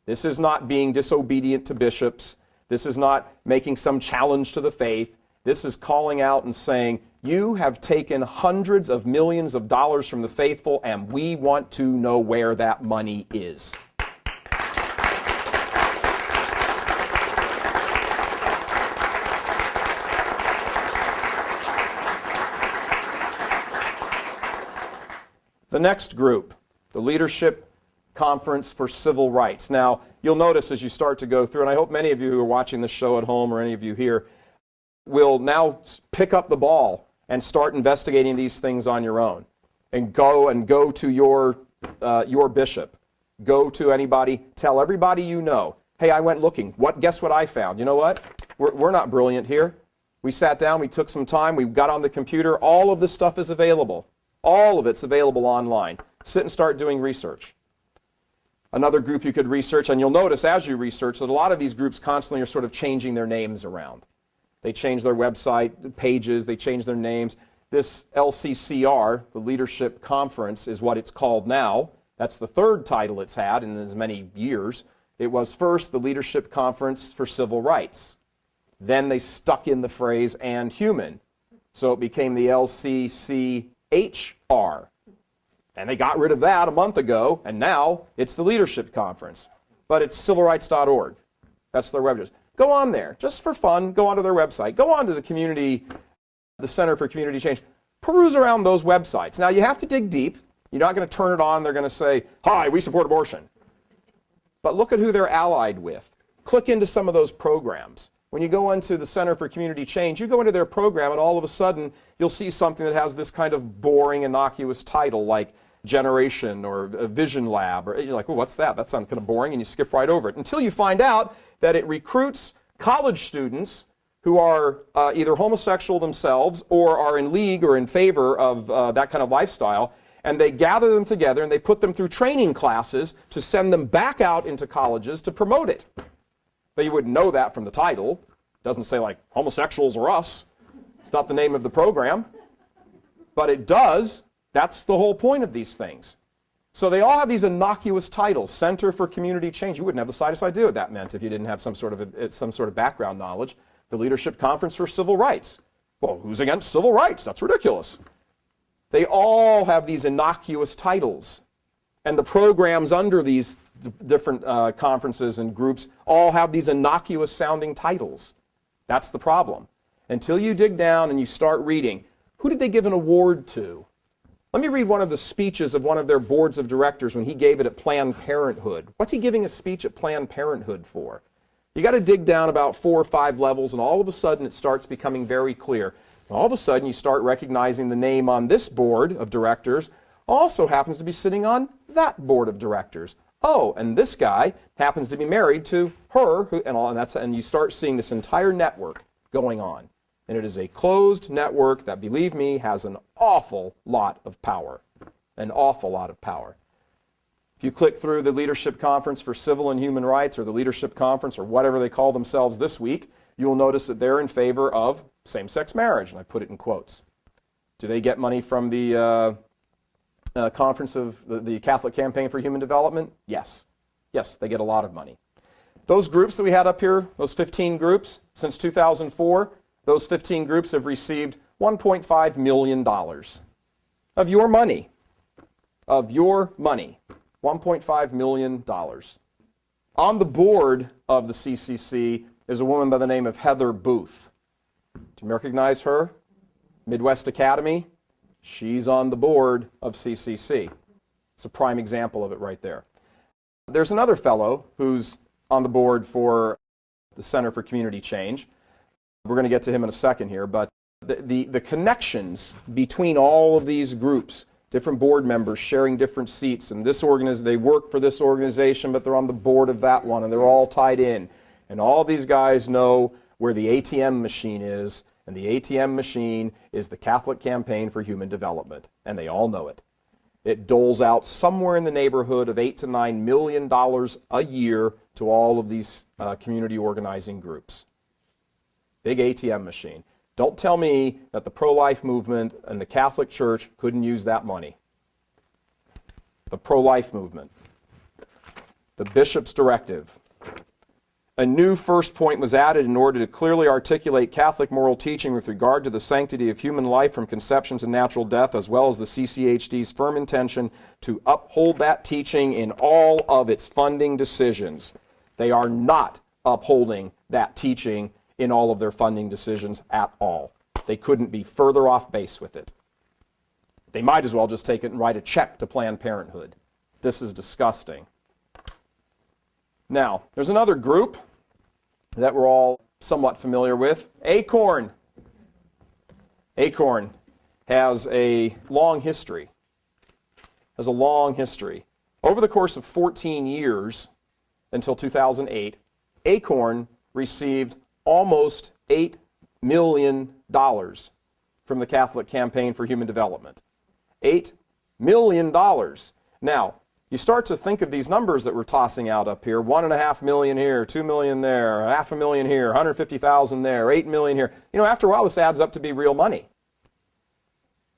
This is not being disobedient to bishops. This is not making some challenge to the faith. This is calling out and saying, you have taken hundreds of millions of dollars from the faithful, and we want to know where that money is. The next group, the Leadership Conference for Civil Rights. Now, you'll notice as you start to go through, and I hope many of you who are watching this show at home or any of you here will now pick up the ball and start investigating these things on your own. And go to your bishop. Go to anybody, tell everybody you know, hey, I went looking. Guess what I found? You know what? We're not brilliant here. We sat down, we took some time, we got on the computer, all of this stuff is available. All of it's available online. Sit and start doing research. Another group you could research, and you'll notice as you research that a lot of these groups constantly are sort of changing their names around. They change their website pages, they change their names. This LCCR, the Leadership Conference, is what it's called now. That's the third title it's had in as many years. It was first the Leadership Conference for Civil Rights. Then they stuck in the phrase "and human." So it became the LCCHR. And they got rid of that a month ago, and now it's the Leadership Conference. But it's civilrights.org. That's their website. Go on there, just for fun, go onto their website. Go on to the Center for Community Change. Peruse around those websites. Now, you have to dig deep. You're not going to turn it on. They're going to say, "Hi, we support abortion." But look at who they're allied with. Click into some of those programs. When you go into the Center for Community Change, you go into their program, and all of a sudden, you'll see something that has this kind of boring, innocuous title like Generation or Vision Lab. Or you're like, "Well, what's that? That sounds kind of boring," and you skip right over it. Until you find out that it recruits college students who are either homosexual themselves or are in league or in favor of that kind of lifestyle, and they gather them together and they put them through training classes to send them back out into colleges to promote it. But you wouldn't know that from the title. It doesn't say like "homosexuals or us." It's not the name of the program. But it does. That's the whole point of these things. So they all have these innocuous titles. Center for Community Change. You wouldn't have the slightest idea what that meant if you didn't have some sort of background knowledge. The Leadership Conference for Civil Rights. Well, who's against civil rights? That's ridiculous. They all have these innocuous titles. And the programs under these different conferences and groups all have these innocuous sounding titles. That's the problem. Until you dig down and you start reading, who did they give an award to? Let me read one of the speeches of one of their boards of directors when he gave it at Planned Parenthood. What's he giving a speech at Planned Parenthood for? You got to dig down about 4 or 5 levels, and all of a sudden it starts becoming very clear. And all of a sudden you start recognizing the name on this board of directors also happens to be sitting on that board of directors. Oh, and this guy happens to be married to her, and you start seeing this entire network going on. And it is a closed network that, believe me, has an awful lot of power. An awful lot of power. If you click through the Leadership Conference for Civil and Human Rights, or the Leadership Conference, or whatever they call themselves this week, you will notice that they're in favor of same-sex marriage, and I put it in quotes. Do they get money from the conference of the Catholic Campaign for Human Development? Yes. Yes, they get a lot of money. Those groups that we had up here, those 15 groups, since 2004, those 15 groups have received $1.5 million of your money. Of your money. $1.5 million. On the board of the CCC is a woman by the name of Heather Booth. Do you recognize her? Midwest Academy. She's on the board of CCC. It's a prime example of it right there. There's another fellow who's on the board for the Center for Community Change. We're going to get to him in a second here, but the connections between all of these groups, different board members sharing different seats, and they work for this organization, but they're on the board of that one, and they're all tied in. And all these guys know where the ATM machine is, and the ATM machine is the Catholic Campaign for Human Development, and they all know it. It doles out somewhere in the neighborhood of $8 to $9 million a year to all of these community organizing groups. Big ATM machine. Don't tell me that the pro-life movement and the Catholic Church couldn't use that money. The pro-life movement. The bishop's directive. A new first point was added in order to clearly articulate Catholic moral teaching with regard to the sanctity of human life from conception to natural death, as well as the CCHD's firm intention to uphold that teaching in all of its funding decisions. They are not upholding that teaching in all of their funding decisions at all. They couldn't be further off base with it. They might as well just take it and write a check to Planned Parenthood. This is disgusting. Now, there's another group that we're all somewhat familiar with, ACORN. ACORN has a long history. Over the course of 14 years, until 2008, ACORN received almost $8 million from the Catholic Campaign for Human Development. $8 million. Now, you start to think of these numbers that we're tossing out up here, 1.5 million here, 2 million there, 500,000 here, 150,000 there, 8 million here. You know, after a while, this adds up to be real money.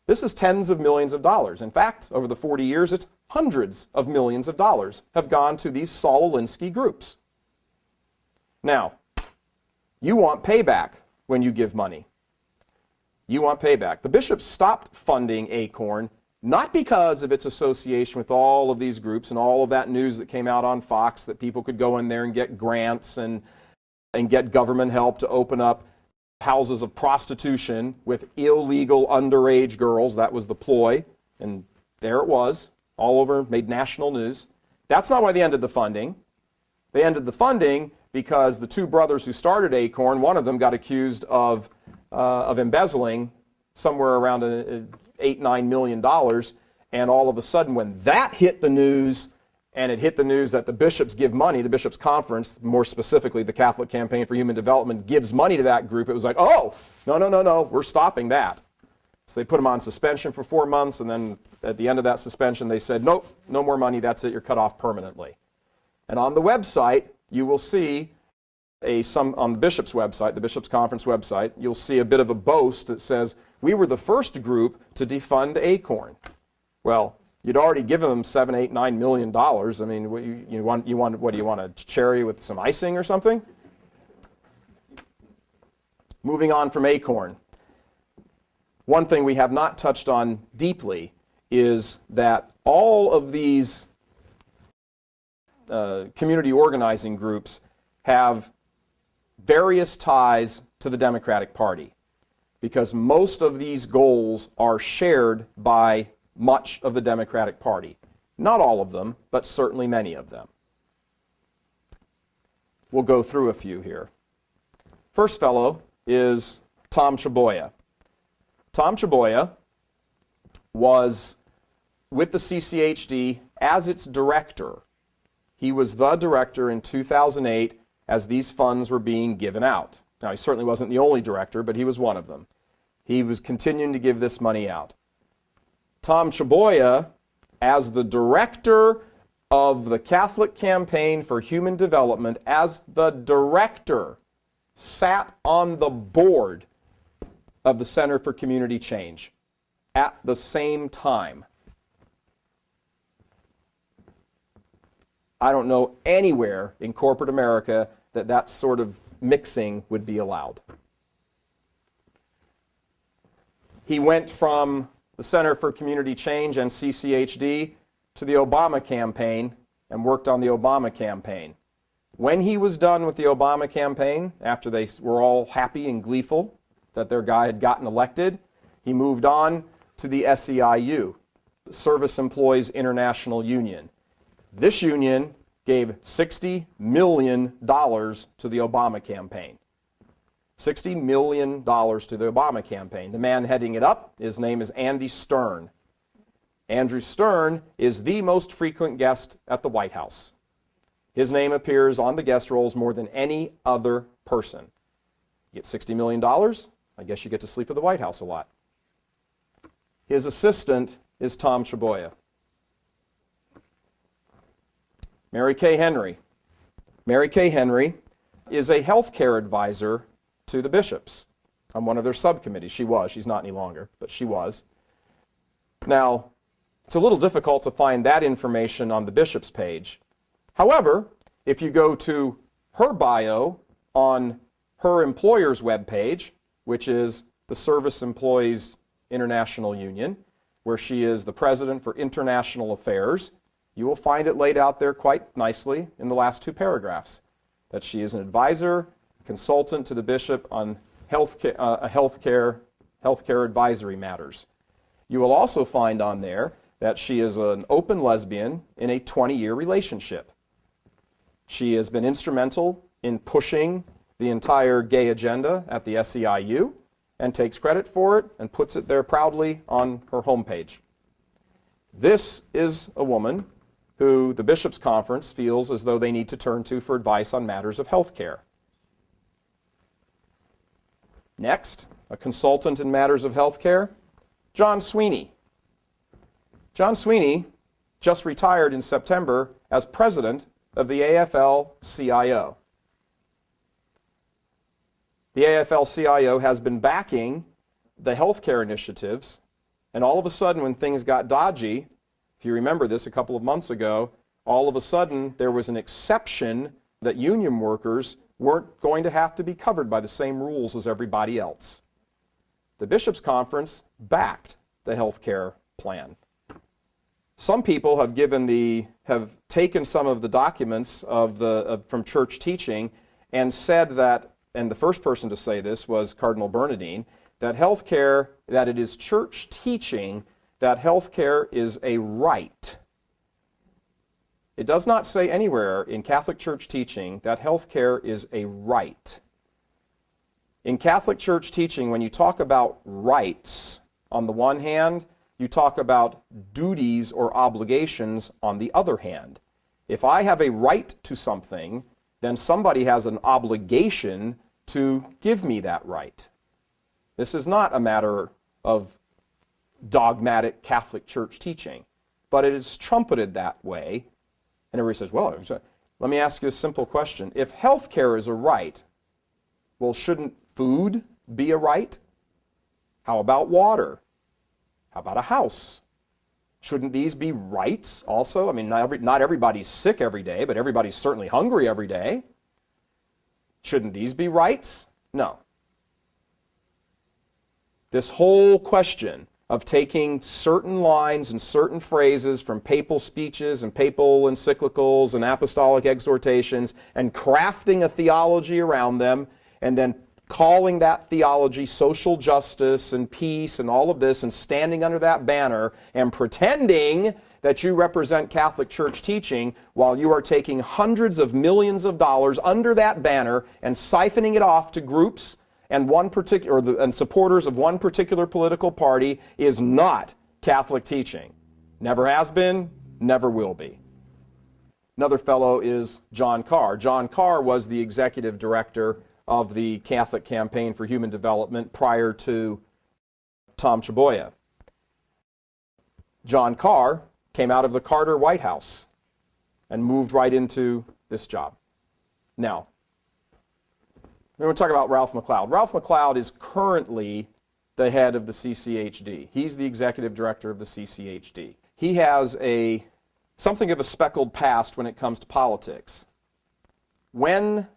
This is tens of millions of dollars. In fact, over the 40 years, it's hundreds of millions of dollars have gone to these Saul Alinsky groups. Now, you want payback when you give money. You want payback. The bishops stopped funding Acorn not because of its association with all of these groups and all of that news that came out on Fox that people could go in there and get grants and get government help to open up houses of prostitution with illegal underage girls. That was the ploy, and there it was, all over, made national news. That's not why they ended the funding. They ended the funding because the two brothers who started Acorn, one of them got accused of embezzling somewhere around $8-9 million, and all of a sudden when that hit the news, and it hit the news that the bishops give money, the bishops' conference, more specifically the Catholic Campaign for Human Development, gives money to that group, it was like, oh, no, we're stopping that. So they put them on suspension for 4 months, and then at the end of that suspension they said, nope, no more money, that's it, you're cut off permanently. And on the website, you will see on the bishop's website, the bishop's conference website, you'll see a bit of a boast that says, we were the first group to defund Acorn. Well, you'd already given them $7, $8, $9 million. I mean, you want what do you want, a cherry with some icing or something? Moving on from Acorn. One thing we have not touched on deeply is that all of these community organizing groups have various ties to the Democratic Party, because most of these goals are shared by much of the Democratic Party. Not all of them, but certainly many of them. We'll go through a few here. First fellow is Tom Chaboya. Tom Chaboya was with the CCHD as its director. He was the director in 2008 as these funds were being given out. Now, he certainly wasn't the only director, but he was one of them. He was continuing to give this money out. Tom Chaboya, as the director of the Catholic Campaign for Human Development, as the director, sat on the board of the Center for Community Change at the same time. I don't know anywhere in corporate America that sort of mixing would be allowed. He went from the Center for Community Change and CCHD to the Obama campaign and worked on the Obama campaign. When he was done with the Obama campaign, after they were all happy and gleeful that their guy had gotten elected, he moved on to the SEIU, Service Employees International Union. This union gave $60 million to the Obama campaign. $60 million to the Obama campaign. The man heading it up, his name is Andy Stern. Andrew Stern is the most frequent guest at the White House. His name appears on the guest rolls more than any other person. You get $60 million, I guess you get to sleep at the White House a lot. His assistant is Tom Chaboya. Mary Kay Henry. Mary Kay Henry is a health care advisor to the bishops on one of their subcommittees. She was. She's not any longer, but she was. Now, it's a little difficult to find that information on the bishop's page. However, if you go to her bio on her employer's webpage, which is the Service Employees International Union, where she is the president for international affairs, you will find it laid out there quite nicely in the last two paragraphs, that she is an advisor, consultant to the bishop on healthcare advisory matters. You will also find on there that she is an open lesbian in a 20-year relationship. She has been instrumental in pushing the entire gay agenda at the SEIU and takes credit for it and puts it there proudly on her homepage. This is a woman who the Bishops' Conference feels as though they need to turn to for advice on matters of health care. Next, a consultant in matters of health care, John Sweeney. John Sweeney just retired in September as president of the AFL-CIO. The AFL-CIO has been backing the healthcare initiatives, and all of a sudden when things got dodgy, if you remember this a couple of months ago, all of a sudden there was an exception that union workers weren't going to have to be covered by the same rules as everybody else. The Bishops' Conference backed the healthcare plan. Some people have taken some of the documents from church teaching and said that, and the first person to say this was Cardinal Bernardine, that it is church teaching that healthcare is a right. It does not say anywhere in Catholic Church teaching that healthcare is a right. In Catholic Church teaching, when you talk about rights, on the one hand, you talk about duties or obligations on the other hand. If I have a right to something, then somebody has an obligation to give me that right. This is not a matter of dogmatic Catholic Church teaching, but it is trumpeted that way. And everybody says, well, let me ask you a simple question. If health care is a right, well, shouldn't food be a right? How about water? How about a house? Shouldn't these be rights also? I mean, not everybody's sick every day, but everybody's certainly hungry every day. Shouldn't these be rights? No. This whole question of taking certain lines and certain phrases from papal speeches and papal encyclicals and apostolic exhortations and crafting a theology around them and then calling that theology social justice and peace and all of this and standing under that banner and pretending that you represent Catholic Church teaching while you are taking hundreds of millions of dollars under that banner and siphoning it off to groups and and supporters of one particular political party is not Catholic teaching. Never has been, never will be. Another fellow is John Carr. John Carr was the executive director of the Catholic Campaign for Human Development prior to Tom Chaboya. John Carr came out of the Carter White House and moved right into this job. Now, we're going to talk about Ralph McLeod. Ralph McLeod is currently the head of the CCHD. He's the executive director of the CCHD. He has something of a speckled past when it comes to politics. When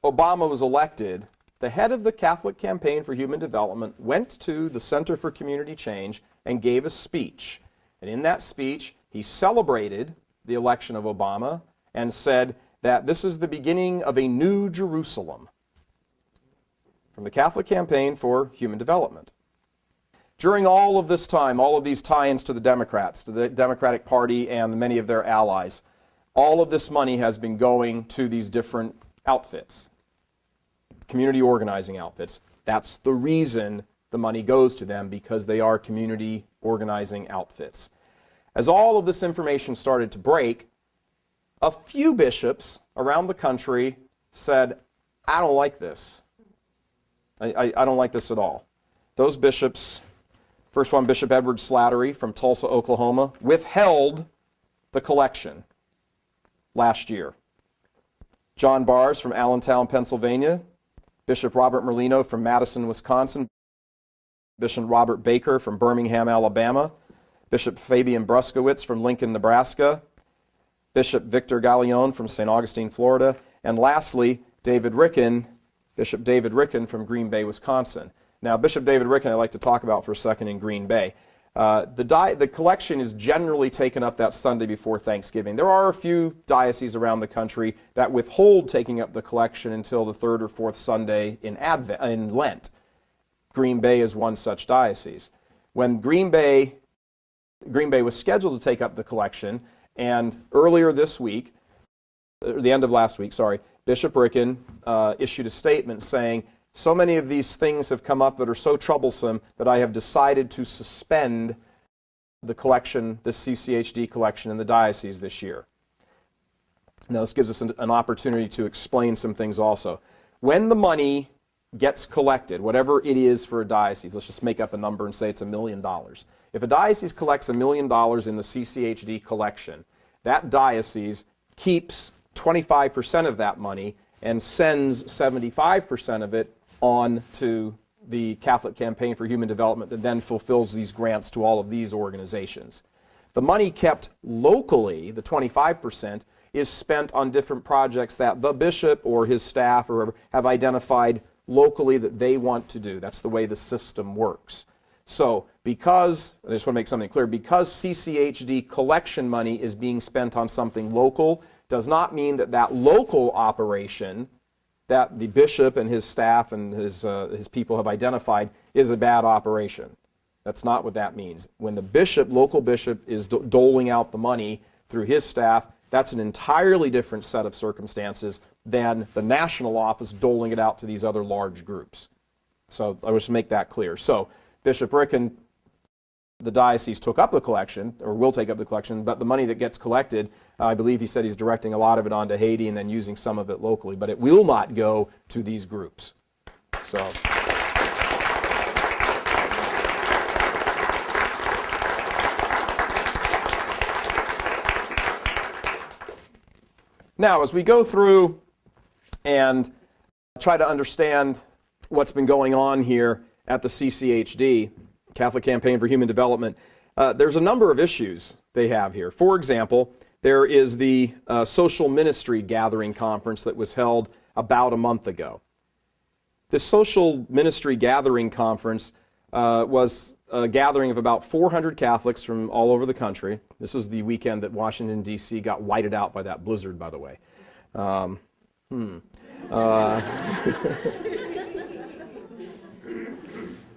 Obama was elected, the head of the Catholic Campaign for Human Development went to the Center for Community Change and gave a speech. And in that speech, he celebrated the election of Obama and said that this is the beginning of a new Jerusalem from the Catholic Campaign for Human Development. During all of this time, all of these tie-ins to the Democrats, to the Democratic Party and many of their allies, all of this money has been going to these different outfits, community organizing outfits. That's the reason the money goes to them, because they are community organizing outfits. As all of this information started to break, a few bishops around the country said, I don't like this. I don't like this at all. Those bishops, first one, Bishop Edward Slattery from Tulsa, Oklahoma, withheld the collection last year. John Bars from Allentown, Pennsylvania, Bishop Robert Merlino from Madison, Wisconsin, Bishop Robert Baker from Birmingham, Alabama, Bishop Fabian Bruskowitz from Lincoln, Nebraska, Bishop Victor Gallione from St. Augustine, Florida, and lastly, Bishop David Ricken from Green Bay, Wisconsin. Now, Bishop David Ricken I'd like to talk about for a second in Green Bay. The collection is generally taken up that Sunday before Thanksgiving. There are a few dioceses around the country that withhold taking up the collection until the third or fourth Sunday in Lent. Green Bay is one such diocese. When Green Bay was scheduled to take up the collection, and earlier this week, the end of last week, Bishop Ricken issued a statement saying, so many of these things have come up that are so troublesome that I have decided to suspend the collection, the CCHD collection in the diocese this year. Now this gives us an opportunity to explain some things also. When the money gets collected, whatever it is for a diocese, let's just make up a number and say it's $1 million. If a diocese collects $1 million in the CCHD collection, that diocese keeps 25% of that money and sends 75% of it on to the Catholic Campaign for Human Development that then fulfills these grants to all of these organizations. The money kept locally, the 25%, is spent on different projects that the bishop or his staff or whoever have identified locally that they want to do. That's the way the system works. So because, I just want to make something clear, because CCHD collection money is being spent on something local does not mean that that local operation that the bishop and his staff and his people have identified is a bad operation. That's not what that means. When the bishop, local bishop, is doling out the money through his staff, that's an entirely different set of circumstances than the national office doling it out to these other large groups. So I wish to make that clear. So Bishop Ricken, the diocese took up the collection, or will take up the collection, but the money that gets collected, I believe he said he's directing a lot of it onto Haiti and then using some of it locally, but it will not go to these groups. So. Now, as we go through and try to understand what's been going on here at the CCHD, Catholic Campaign for Human Development, there's a number of issues they have here. For example, there is the Social Ministry Gathering Conference that was held about a month ago. This Social Ministry Gathering Conference was a gathering of about 400 Catholics from all over the country. This was the weekend that Washington, D.C. got whited out by that blizzard, by the way.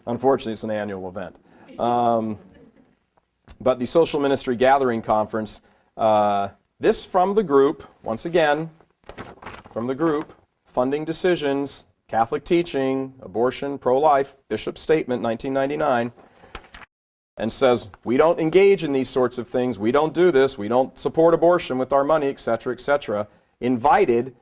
Unfortunately, it's an annual event. But the Social Ministry Gathering Conference, this from the group, once again, from the group, Funding Decisions, Catholic Teaching, Abortion, Pro-Life, Bishop's Statement, 1999, and says, we don't engage in these sorts of things, we don't do this, we don't support abortion with our money, etc., invited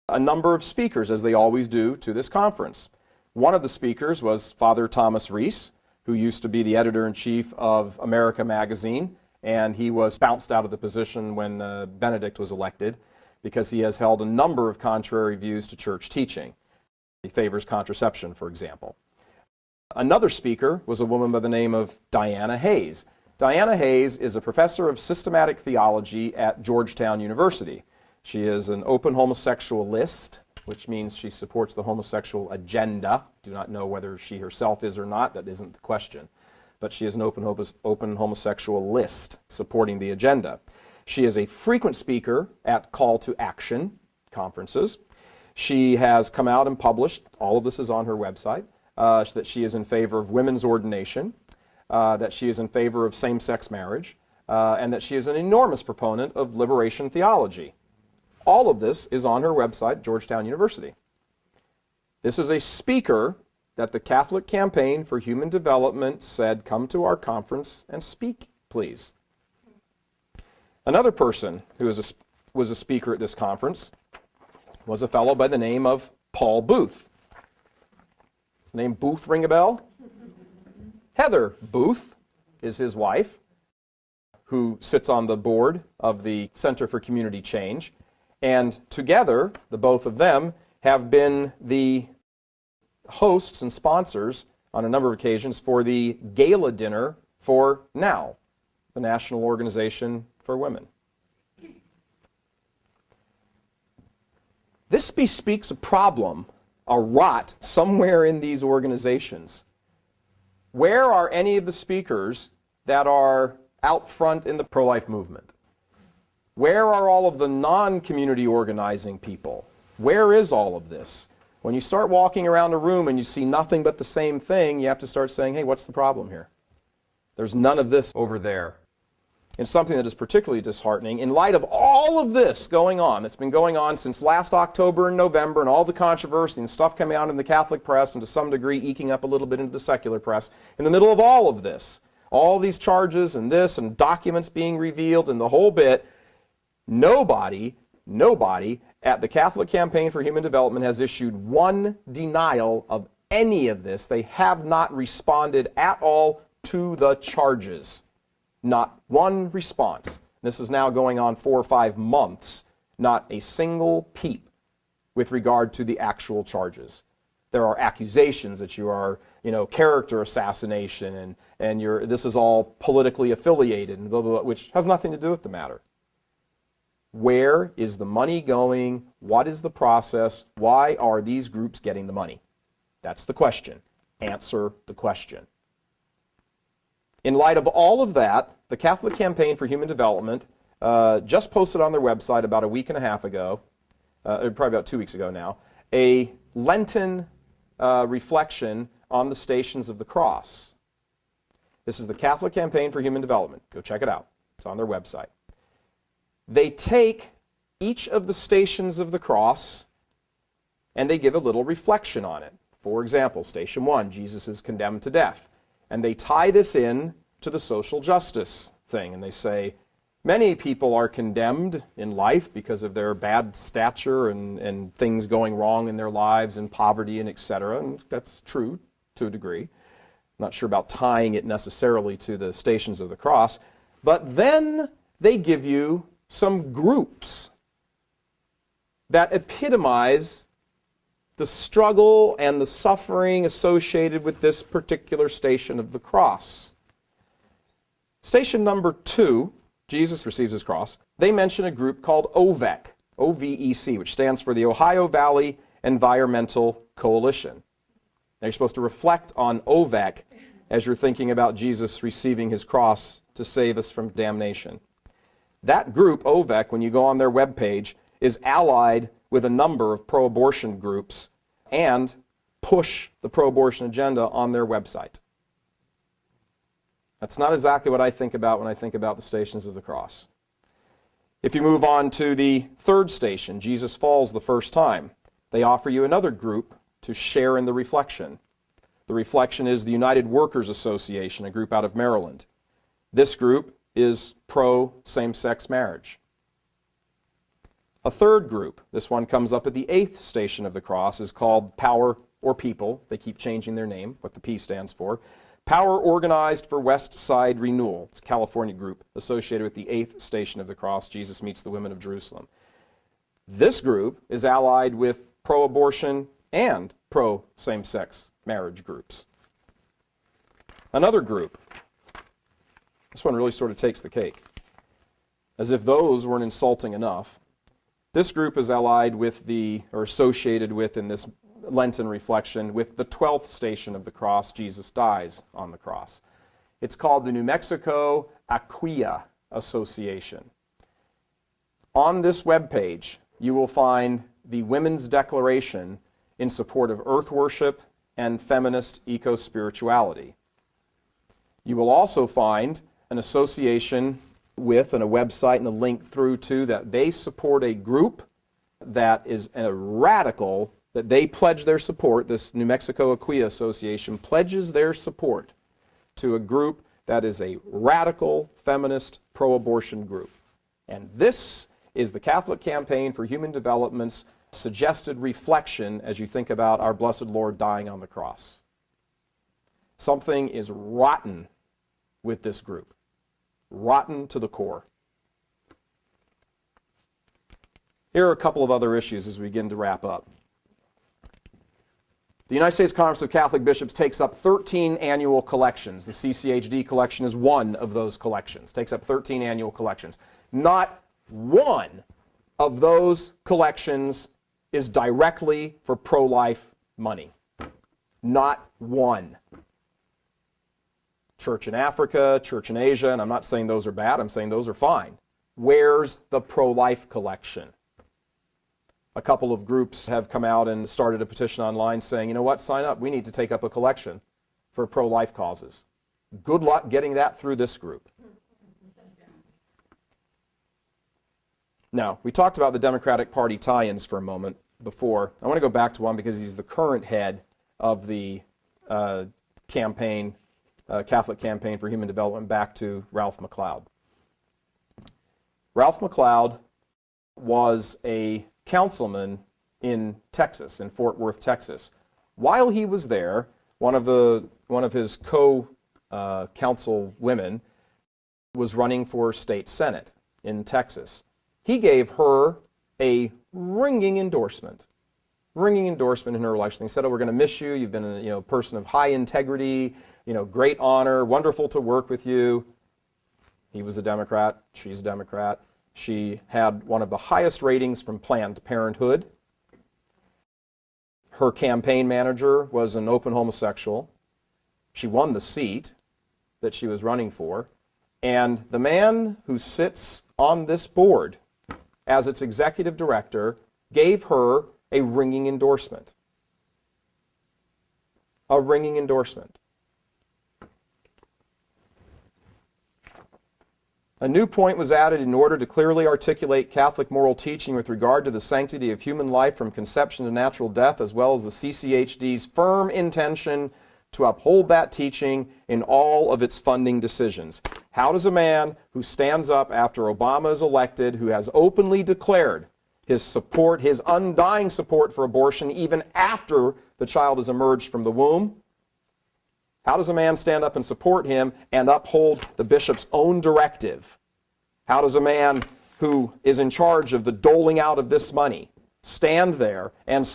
a number of speakers, as they always do, to this conference. One of the speakers was Father Thomas Reese, who used to be the editor-in-chief of America Magazine, and he was bounced out of the position when Benedict was elected because he has held a number of contrary views to church teaching. He favors contraception, for example. Another speaker was a woman by the name of Diana Hayes. Diana Hayes is a professor of systematic theology at Georgetown University. She is an open homosexualist, which means she supports the homosexual agenda. Do not know whether she herself is or not. That isn't the question. But she is an open homosexualist supporting the agenda. She is a frequent speaker at Call to Action conferences. She has come out and published, all of this is on her website, that she is in favor of women's ordination, that she is in favor of same-sex marriage, and that she is an enormous proponent of liberation theology. All of this is on her website, Georgetown University. This is a speaker that the Catholic Campaign for Human Development said, come to our conference and speak, please. Another person who was a speaker at this conference was a fellow by the name of Paul Booth. Does the name Booth ring a bell? Heather Booth is his wife, who sits on the board of the Center for Community Change. And together, the both of them have been the hosts and sponsors on a number of occasions for the gala dinner for NOW, the National Organization for Women. This bespeaks a problem, a rot, somewhere in these organizations. Where are any of the speakers that are out front in the pro-life movement? Where are all of the non-community organizing people? Where is all of this? When you start walking around a room and you see nothing but the same thing, you have to start saying, hey, what's the problem here? There's none of this over there. It's something that is particularly disheartening in light of all of this going on, that's been going on since last October and November, and all the controversy and stuff coming out in the Catholic press and to some degree eking up a little bit into the secular press. In the middle of all of this, all these charges and this and documents being revealed and the whole bit, nobody nobody at the Catholic Campaign for Human Development has issued one denial of any of this. They have not responded at all to the charges. Not one response. This is now going on 4 or 5 months. Not a single peep with regard to the actual charges. There are accusations that you are, character assassination and this is all politically affiliated and blah, blah, blah, which has nothing to do with the matter. Where is the money going? What is the process? Why are these groups getting the money? That's the question. Answer the question. In light of all of that, the Catholic Campaign for Human Development just posted on their website about a week and a half ago, probably about 2 weeks ago now, a Lenten reflection on the Stations of the Cross. This is the Catholic Campaign for Human Development. Go check it out. It's on their website. They take each of the Stations of the Cross and they give a little reflection on it. For example, Station 1, Jesus is condemned to death. And they tie this in to the social justice thing. And they say, many people are condemned in life because of their bad stature and things going wrong in their lives and poverty and etc. And that's true to a degree. I'm not sure about tying it necessarily to the Stations of the Cross. But then they give you some groups that epitomize the struggle and the suffering associated with this particular Station of the Cross. Station number 2, Jesus receives his cross, they mention a group called OVEC, O-V-E-C, which stands for the Ohio Valley Environmental Coalition. Now you're supposed to reflect on OVEC as you're thinking about Jesus receiving his cross to save us from damnation. That group, OVEC, when you go on their webpage, is allied with a number of pro-abortion groups and push the pro-abortion agenda on their website. That's not exactly what I think about when I think about the Stations of the Cross. If you move on to the third station, Jesus falls the first time, they offer you another group to share in the reflection. The reflection is the United Workers Association, a group out of Maryland. This group is pro-same-sex marriage. A third group, this one comes up at the 8th Station of the Cross, is called Power or People. They keep changing their name, what the P stands for. Power Organized for West Side Renewal. It's a California group associated with the 8th Station of the Cross. Jesus meets the women of Jerusalem. This group is allied with pro-abortion and pro-same-sex marriage groups. Another group. This one really sort of takes the cake. As if those weren't insulting enough, this group is allied with or associated with, in this Lenten reflection, with the 12th Station of the Cross. Jesus dies on the cross. It's called the New Mexico Aquia Association. On this webpage, you will find the Women's Declaration in support of earth worship and feminist eco-spirituality. You will also find an association with and a website and a link through to that they support a group that is a radical, that they pledge their support. This New Mexico Aquia Association pledges their support to a group that is a radical feminist pro-abortion group. And this is the Catholic Campaign for Human Development's suggested reflection as you think about our blessed Lord dying on the cross. Something is rotten with this group. Rotten to the core. Here are a couple of other issues as we begin to wrap up. The United States Conference of Catholic Bishops takes up 13 annual collections. The CCHD collection is one of those collections. Takes up 13 annual collections. Not one of those collections is directly for pro-life money. Not one. Church in Africa, Church in Asia, and I'm not saying those are bad, I'm saying those are fine. Where's the pro-life collection? A couple of groups have come out and started a petition online saying, you know what, sign up, we need to take up a collection for pro-life causes. Good luck getting that through this group. Now, we talked about the Democratic Party tie-ins for a moment before. I want to go back to one because he's the current head of the campaign, Catholic Campaign for Human Development, back to Ralph McLeod. Ralph McLeod was a councilman in Texas, in Fort Worth, Texas. While he was there, one of his co-council women was running for state senate in Texas. He gave her a ringing endorsement in her election. He said, "Oh, we're going to miss you. You've been a person of high integrity, great honor, wonderful to work with you." He was a Democrat. She's a Democrat. She had one of the highest ratings from Planned Parenthood. Her campaign manager was an open homosexual. She won the seat that she was running for. And the man who sits on this board as its executive director gave her a ringing endorsement. A ringing endorsement. A new point was added in order to clearly articulate Catholic moral teaching with regard to the sanctity of human life from conception to natural death, as well as the CCHD's firm intention to uphold that teaching in all of its funding decisions. How does a man who stands up after Obama is elected, who has openly declared his support, his undying support for abortion even after the child has emerged from the womb, how does a man stand up and support him and uphold the bishop's own directive? How does a man who is in charge of the doling out of this money stand there and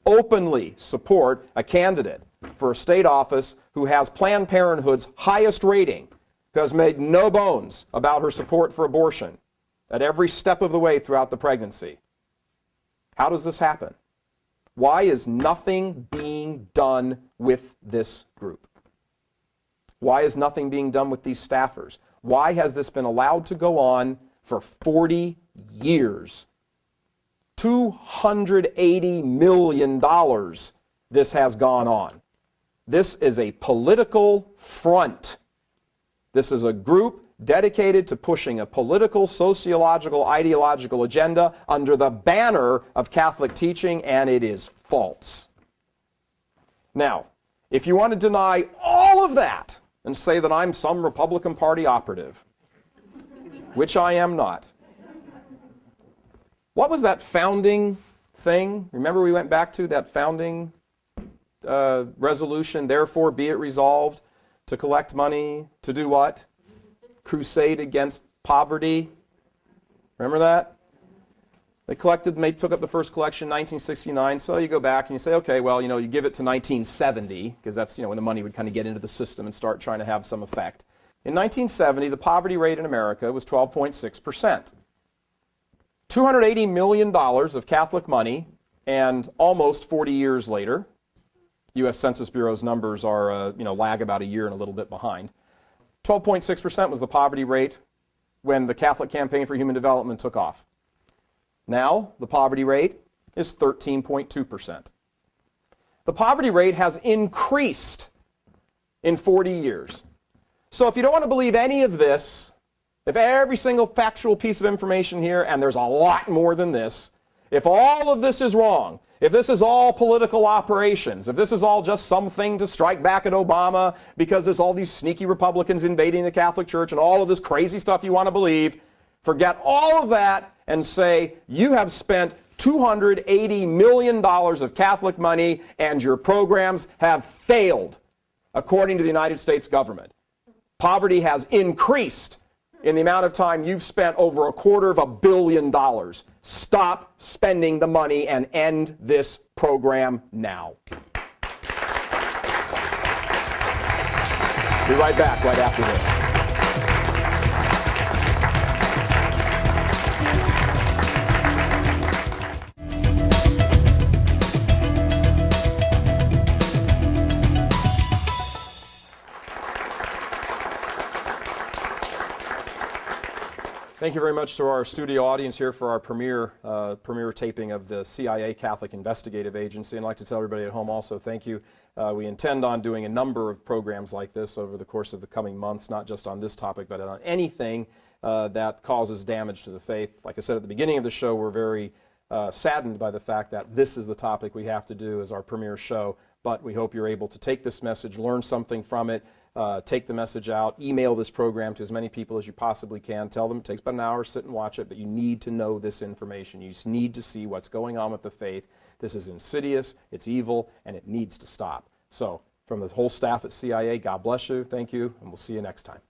openly support a candidate for a state office who has Planned Parenthood's highest rating, who has made no bones about her support for abortion at every step of the way throughout the pregnancy? How does this happen? Why is nothing being done with this group? Why is nothing being done with these staffers? Why has this been allowed to go on for 40 years? $280 million this has gone on. This is a political front. This is a group dedicated to pushing a political, sociological, ideological agenda under the banner of Catholic teaching, and it is false. Now, if you want to deny all of that and say that I'm some Republican Party operative, which I am not, what was that founding thing? Remember we went back to that founding resolution, therefore be it resolved to collect money to do what? Crusade against poverty. Remember that? They took up the first collection in 1969, so you go back and you say, okay, well, you give it to 1970, because that's, when the money would kind of get into the system and start trying to have some effect. In 1970, the poverty rate in America was 12.6%. $280 million of Catholic money, and almost 40 years later, U.S. Census Bureau's numbers are, lag about a year and a little bit behind. 12.6% was the poverty rate when the Catholic Campaign for Human Development took off. Now, the poverty rate is 13.2%. The poverty rate has increased in 40 years. So if you don't want to believe any of this, if every single factual piece of information here, and there's a lot more than this, if all of this is wrong, if this is all political operations, if this is all just something to strike back at Obama because there's all these sneaky Republicans invading the Catholic Church and all of this crazy stuff you want to believe, forget all of that and say you have spent $280 million of Catholic money and your programs have failed, according to the United States government. Poverty has increased in the amount of time you've spent over $250 million. Stop spending the money and end this program now. Be right back right after this. Thank you very much to our studio audience here for our premiere taping of the CIA Catholic Investigative Agency. And I'd like to tell everybody at home also thank you. We intend on doing a number of programs like this over the course of the coming months, not just on this topic, but on anything that causes damage to the faith. Like I said at the beginning of the show, we're very saddened by the fact that this is the topic we have to do as our premiere show. But we hope you're able to take this message, learn something from it, take the message out, email this program to as many people as you possibly can. Tell them it takes about an hour, sit and watch it, but you need to know this information. You just need to see what's going on with the faith. This is insidious, it's evil, and it needs to stop. So, from the whole staff at CIA, God bless you, thank you, and we'll see you next time.